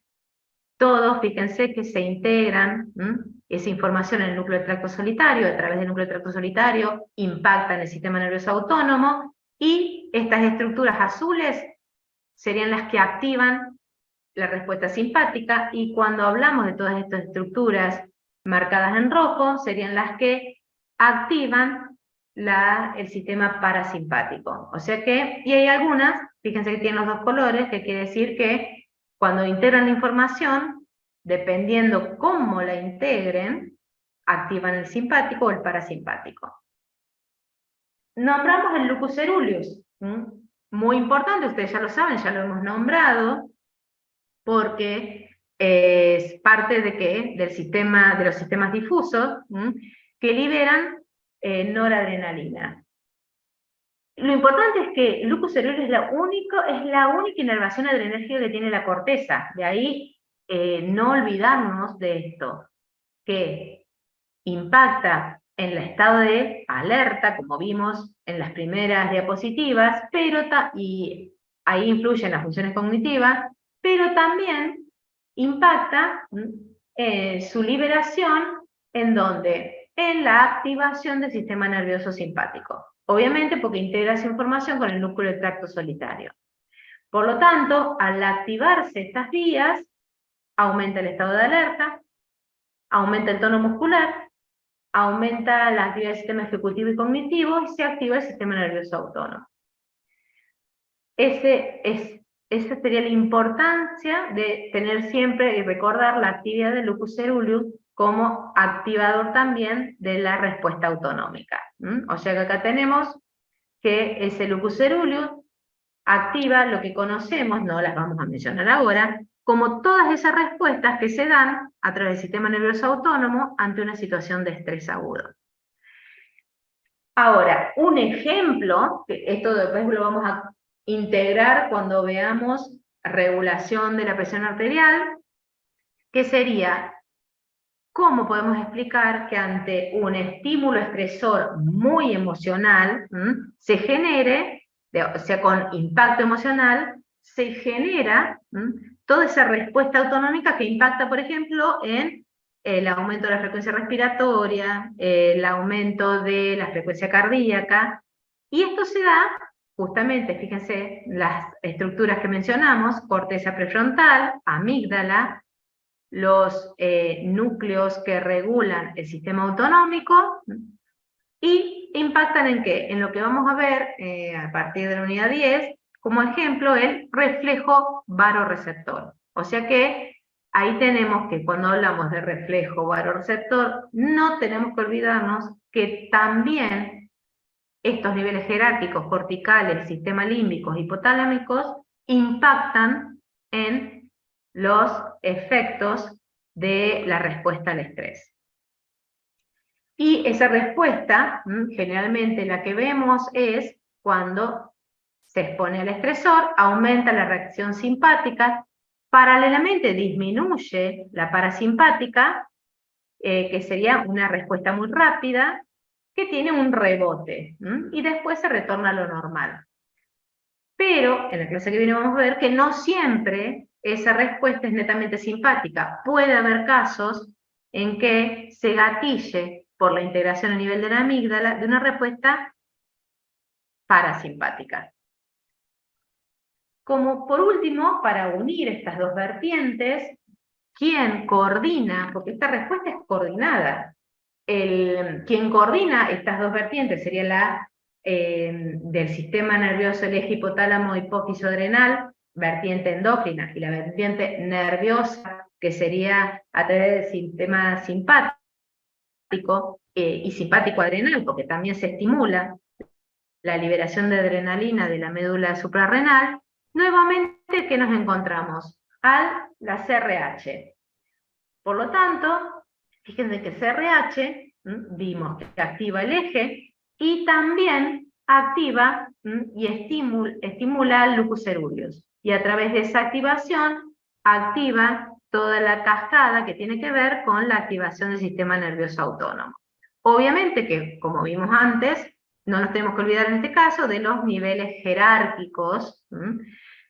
todos, fíjense que se integran esa información en el núcleo del tracto solitario, a través del núcleo del tracto solitario, impactan el sistema nervioso autónomo, y estas estructuras azules serían las que activan la respuesta simpática, y cuando hablamos de todas estas estructuras marcadas en rojo, serían las que activan el sistema parasimpático. O sea que, y hay algunas, fíjense que tienen los dos colores, que quiere decir que cuando integran la información, dependiendo cómo la integren, activan el simpático o el parasimpático. Nombramos el lucus ceruleus, muy importante, ustedes ya lo saben, ya lo hemos nombrado, porque es parte de del sistema, de los sistemas difusos, que liberan noradrenalina. Lo importante es que el lucus ceruleus es la única inervación adrenérgica que tiene la corteza. De ahí no olvidarnos de esto, que impacta en el estado de alerta, como vimos en las primeras diapositivas, y ahí influyen las funciones cognitivas, pero también impacta su liberación, ¿en dónde? En la activación del sistema nervioso simpático. Obviamente porque integra esa información con el núcleo del tracto solitario. Por lo tanto, al activarse estas vías, aumenta el estado de alerta, aumenta el tono muscular, aumenta la actividad del sistema ejecutivo y cognitivo, y se activa el sistema nervioso autónomo. Esa sería la importancia de tener siempre y recordar la actividad del lucus ceruleus como activador también de la respuesta autonómica. O sea que acá tenemos que ese lucus ceruleus activa lo que conocemos, no las vamos a mencionar ahora, como todas esas respuestas que se dan a través del sistema nervioso autónomo ante una situación de estrés agudo. Ahora, un ejemplo, que esto después lo vamos a integrar cuando veamos regulación de la presión arterial, que sería cómo podemos explicar que ante un estímulo estresor muy emocional se genere, o sea, con impacto emocional, se genera toda esa respuesta autonómica que impacta, por ejemplo, en el aumento de la frecuencia respiratoria, el aumento de la frecuencia cardíaca, y esto se da justamente, fíjense, las estructuras que mencionamos: corteza prefrontal, amígdala, los núcleos que regulan el sistema autonómico, y impactan ¿en qué? En lo que vamos a ver a partir de la unidad 10, como ejemplo, el reflejo baroreceptor. O sea que ahí tenemos que cuando hablamos de reflejo baroreceptor, no tenemos que olvidarnos que también estos niveles jerárquicos, corticales, sistema límbicos, hipotalámicos, impactan en los efectos de la respuesta al estrés. Y esa respuesta, generalmente la que vemos es cuando se expone al estresor, aumenta la reacción simpática, paralelamente disminuye la parasimpática, que sería una respuesta muy rápida, que tiene un rebote, y después se retorna a lo normal. Pero en la clase que viene vamos a ver que no siempre esa respuesta es netamente simpática. Puede haber casos en que se gatille por la integración a nivel de la amígdala de una respuesta parasimpática. Como por último, para unir estas dos vertientes, ¿quién coordina? Porque esta respuesta es coordinada. Quien coordina estas dos vertientes sería la del sistema nervioso, el eje hipotálamo hipófiso adrenal, vertiente endocrina, y la vertiente nerviosa, que sería a través del sistema simpático y simpático adrenal, porque también se estimula la liberación de adrenalina de la médula suprarrenal. Nuevamente, ¿qué nos encontramos? La CRH. Por lo tanto, fíjense que CRH, vimos que activa el eje, y también activa y estimula el lucus ceruleus. Y a través de esa activación, activa toda la cascada que tiene que ver con la activación del sistema nervioso autónomo. Obviamente que, como vimos antes, no nos tenemos que olvidar en este caso de los niveles jerárquicos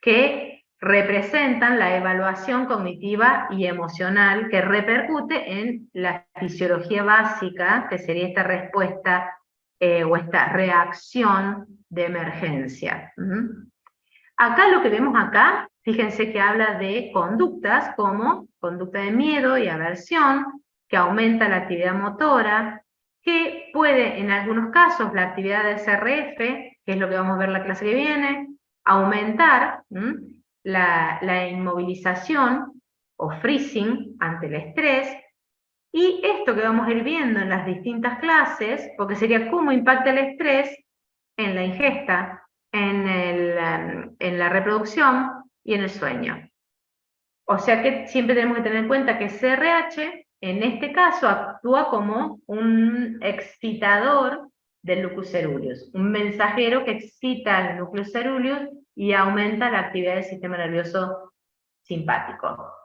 que representan la evaluación cognitiva y emocional que repercute en la fisiología básica, que sería esta respuesta o esta reacción de emergencia. Acá lo que vemos acá, fíjense que habla de conductas como conducta de miedo y aversión, que aumenta la actividad motora, que puede en algunos casos la actividad de SRF, que es lo que vamos a ver la clase que viene, aumentar la inmovilización o freezing ante el estrés, y esto que vamos a ir viendo en las distintas clases, porque sería cómo impacta el estrés en la ingesta, en la reproducción y en el sueño. O sea que siempre tenemos que tener en cuenta que CRH, en este caso, actúa como un excitador del lucus ceruleus, un mensajero que excita al nucleus ceruleus y aumenta la actividad del sistema nervioso simpático.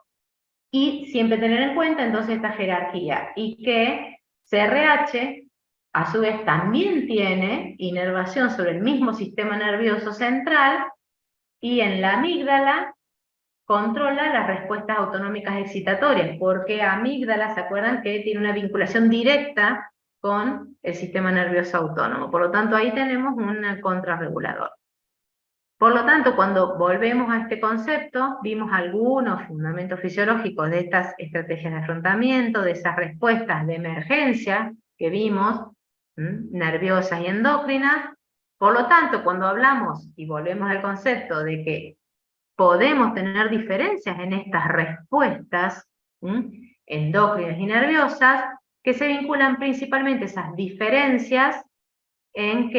Y siempre tener en cuenta entonces esta jerarquía, y que CRH a su vez también tiene inervación sobre el mismo sistema nervioso central, y en la amígdala controla las respuestas autonómicas excitatorias, porque amígdala, ¿se acuerdan que tiene una vinculación directa con el sistema nervioso autónomo? Por lo tanto, ahí tenemos un contrarregulador. Por lo tanto, cuando volvemos a este concepto, vimos algunos fundamentos fisiológicos de estas estrategias de afrontamiento, de esas respuestas de emergencia que vimos, nerviosas y endócrinas. Por lo tanto, cuando hablamos y volvemos al concepto de que podemos tener diferencias en estas respuestas endócrinas y nerviosas, que se vinculan principalmente esas diferencias en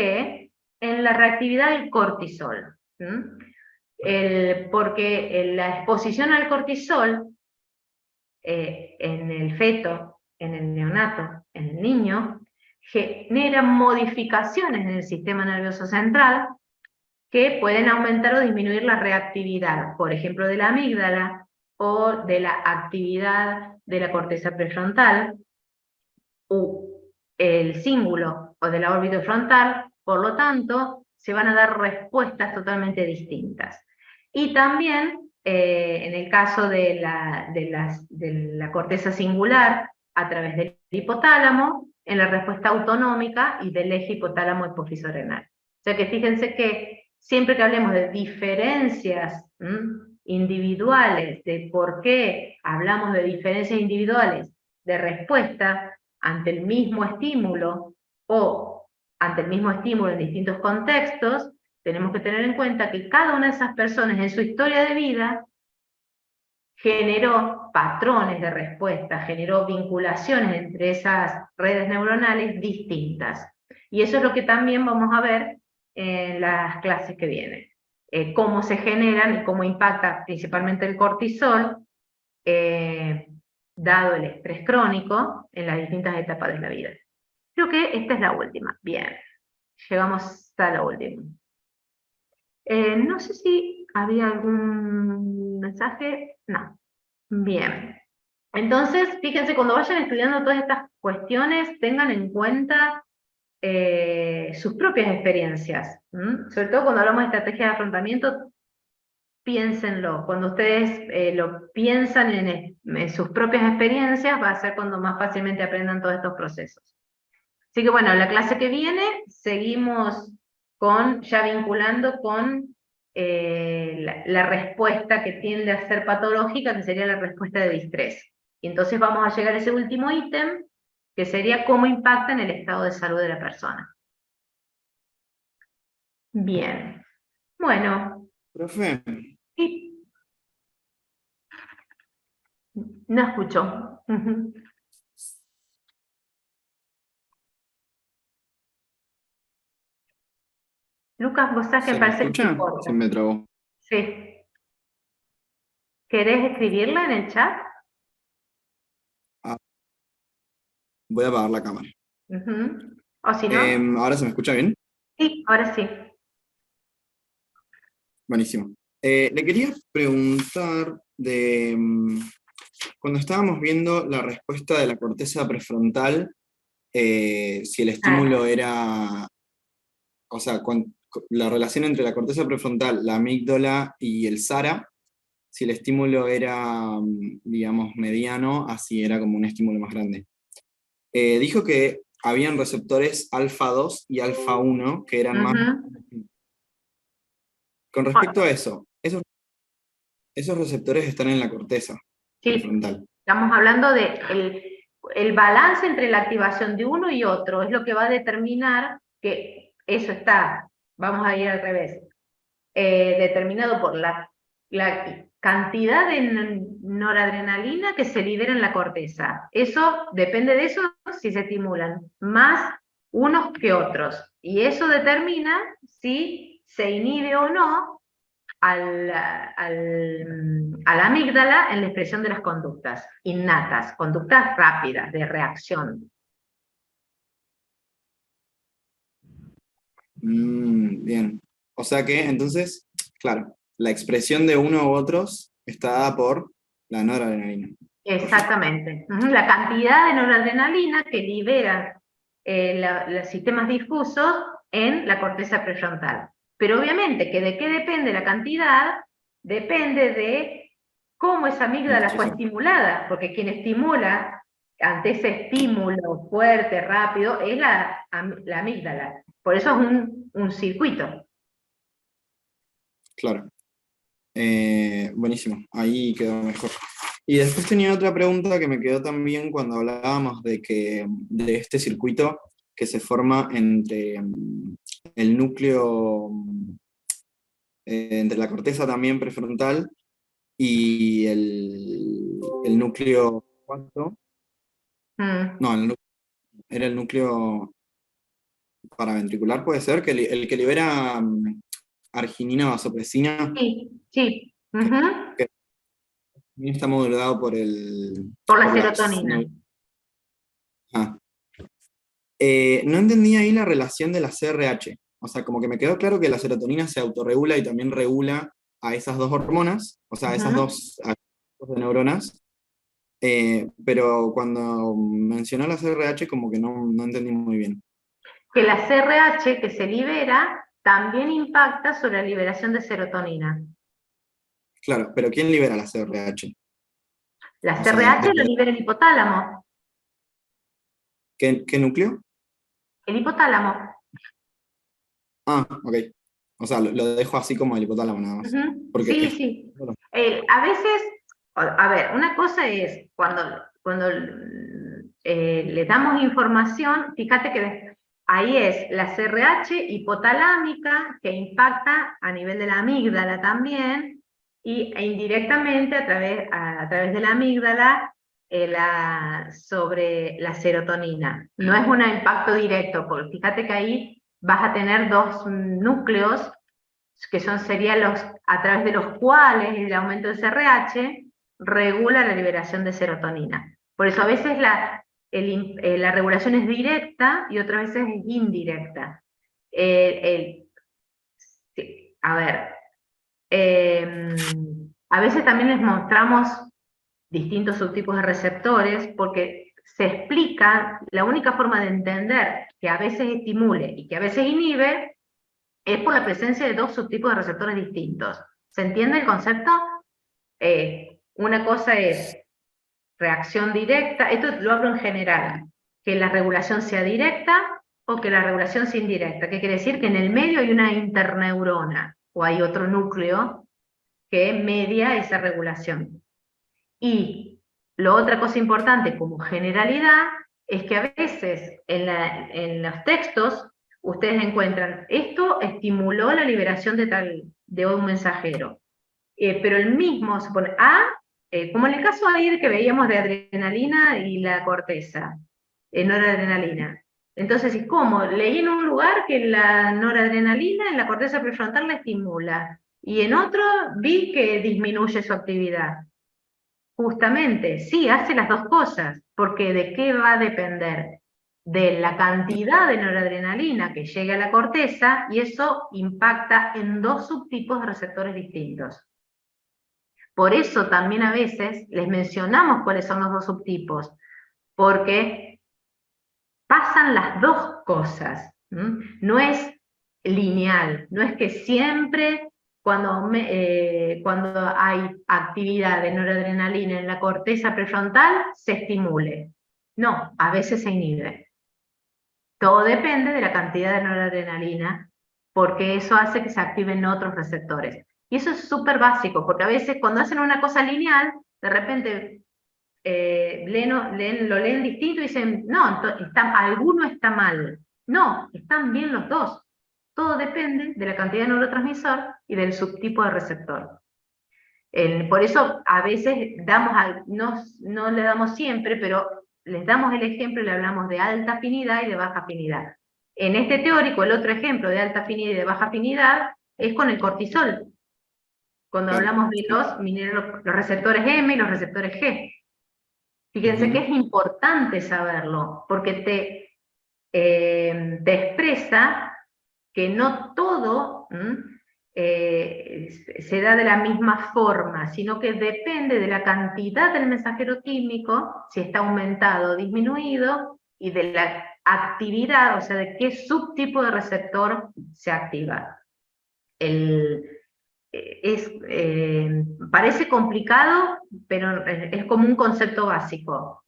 la reactividad del cortisol. Porque la exposición al cortisol en el feto, en el neonato, en el niño, genera modificaciones en el sistema nervioso central que pueden aumentar o disminuir la reactividad, por ejemplo, de la amígdala o de la actividad de la corteza prefrontal, o el cíngulo o de la órbita frontal. Por lo tanto, se van a dar respuestas totalmente distintas. Y también, en el caso de la corteza singular, a través del hipotálamo, en la respuesta autonómica y del eje hipotálamo hipófiso renal. O sea que fíjense que siempre que hablemos de diferencias individuales, de por qué hablamos de diferencias individuales de respuesta ante el mismo estímulo, o ante el mismo estímulo en distintos contextos, tenemos que tener en cuenta que cada una de esas personas en su historia de vida generó patrones de respuesta, generó vinculaciones entre esas redes neuronales distintas. Y eso es lo que también vamos a ver en las clases que vienen. Cómo se generan y cómo impacta principalmente el cortisol, dado el estrés crónico en las distintas etapas de la vida. Creo que esta es la última. Bien, llegamos a la última. No sé si había algún mensaje. No. Bien. Entonces, fíjense, cuando vayan estudiando todas estas cuestiones, tengan en cuenta sus propias experiencias. Sobre todo cuando hablamos de estrategia de afrontamiento, piénsenlo. Cuando ustedes lo piensan en sus propias experiencias, va a ser cuando más fácilmente aprendan todos estos procesos. Así que bueno, la clase que viene seguimos ya vinculando con la respuesta que tiende a ser patológica, que sería la respuesta de distrés. Y entonces vamos a llegar a ese último ítem, que sería cómo impacta en el estado de salud de la persona. Bien. Bueno. Profe. Sí. No escucho. Lucas, vos sabés que me parece que escucha? importa. Se me trabó. Sí. ¿Querés escribirla en el chat? Voy a apagar la cámara. O si no. ¿Ahora se me escucha bien? Sí, ahora sí. Buenísimo. Le quería preguntar cuando estábamos viendo la respuesta de la corteza prefrontal, si el estímulo era, o sea, la relación entre la corteza prefrontal, la amígdala y el SARA, si el estímulo era, digamos, mediano, así era como un estímulo más grande. Dijo que habían receptores alfa 2 y alfa 1 que eran más... Con respecto a eso, esos receptores están en la corteza prefrontal. Estamos hablando de el balance entre la activación de uno y otro, es lo que va a determinar que eso está, vamos a ir al revés, determinado por la cantidad de noradrenalina que se libera en la corteza. Eso, depende de eso, si se estimulan más unos que otros. Y eso determina si se inhibe o no a la amígdala en la expresión de las conductas innatas, conductas rápidas, de reacción. Bien. O sea que, entonces, claro, la expresión de uno u otros está dada por la noradrenalina. Exactamente. La cantidad de noradrenalina que liberan los sistemas difusos en la corteza prefrontal. Pero obviamente que de qué depende la cantidad, depende de cómo esa amígdala fue estimulada, porque quien estimula ante ese estímulo fuerte, rápido, es la amígdala. Por eso es un circuito. Claro. Buenísimo, ahí quedó mejor. Y después tenía otra pregunta que me quedó también cuando hablábamos de este circuito que se forma entre el núcleo, entre la corteza también prefrontal y el núcleo, ¿cuánto? No, era el núcleo paraventricular, puede ser, que el que libera arginina vasopresina. Sí. Que también está modulado por la serotonina. No entendí ahí la relación de la CRH. O sea, como que me quedó claro que la serotonina se autorregula y también regula a esas dos hormonas, o sea, a esas dos de neuronas. Pero cuando mencionó la CRH, como que no entendí muy bien. Que la CRH que se libera también impacta sobre la liberación de serotonina. Claro, pero ¿quién libera la CRH? La CRH lo libera el hipotálamo. ¿Qué núcleo? El hipotálamo. Ah, ok. O sea, lo dejo así como el hipotálamo nada más. Porque sí. A veces, a ver, una cosa es cuando le damos información, fíjate que ahí es la CRH hipotalámica, que impacta a nivel de la amígdala también, e indirectamente a través de la amígdala sobre la serotonina. No es un impacto directo, porque fíjate que ahí vas a tener dos núcleos, que serían los a través de los cuales el aumento del CRH regula la liberación de serotonina. Por eso a veces la regulación es directa y otras veces es indirecta. A ver, a veces también les mostramos distintos subtipos de receptores porque se explica, la única forma de entender que a veces estimule y que a veces inhibe es por la presencia de dos subtipos de receptores distintos. ¿Se entiende el concepto? Una cosa es reacción directa, esto lo hablo en general, que la regulación sea directa o que la regulación sea indirecta. ¿Qué quiere decir? Que en el medio hay una interneurona o hay otro núcleo que media esa regulación. Y la otra cosa importante como generalidad es que a veces en los textos ustedes encuentran, esto estimuló la liberación de un mensajero. Pero el mismo se pone como en el caso ahí que veíamos de adrenalina y la corteza, noradrenalina. Entonces, ¿cómo? Leí en un lugar que la noradrenalina en la corteza prefrontal la estimula, y en otro vi que disminuye su actividad. Justamente, sí, hace las dos cosas, porque ¿de qué va a depender? De la cantidad de noradrenalina que llegue a la corteza, y eso impacta en dos subtipos de receptores distintos. Por eso también a veces les mencionamos cuáles son los dos subtipos, porque pasan las dos cosas. No es lineal, no es que siempre cuando hay actividad de noradrenalina en la corteza prefrontal se estimule. No, a veces se inhibe. Todo depende de la cantidad de noradrenalina, porque eso hace que se activen otros receptores. Y eso es súper básico, porque a veces cuando hacen una cosa lineal, de repente lo leen distinto y dicen, no, alguno está mal. No, están bien los dos. Todo depende de la cantidad de neurotransmisor y del subtipo de receptor. Por eso a veces no le damos siempre, pero les damos el ejemplo y le hablamos de alta afinidad y de baja afinidad. En este teórico, el otro ejemplo de alta afinidad y de baja afinidad es con el cortisol, cuando hablamos de los receptores M y los receptores G. Fíjense que es importante saberlo, porque te expresa que no todo se da de la misma forma, sino que depende de la cantidad del mensajero químico, si está aumentado o disminuido, y de la actividad, o sea, de qué subtipo de receptor se activa. Parece complicado, pero es como un concepto básico.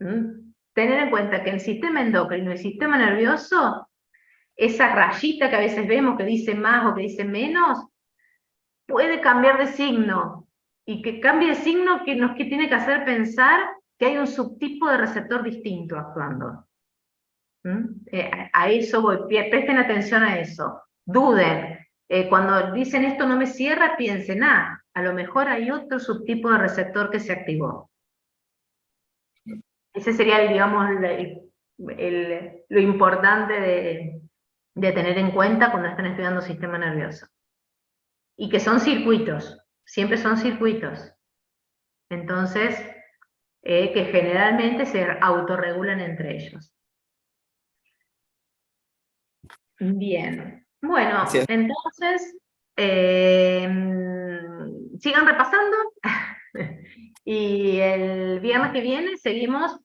Tener en cuenta que el sistema endocrino y el sistema nervioso, esa rayita que a veces vemos que dice más o que dice menos, puede cambiar de signo, y que cambie de signo que tiene que hacer pensar que hay un subtipo de receptor distinto actuando. A eso voy, presten atención a eso, duden. Cuando dicen esto no me cierra, piensen, a lo mejor hay otro subtipo de receptor que se activó. Ese sería, digamos, lo importante de tener en cuenta cuando están estudiando sistema nervioso. Y que son circuitos, siempre son circuitos. Entonces, que generalmente se autorregulan entre ellos. Bien, bueno, Sí. entonces, sigan repasando y el viernes que viene seguimos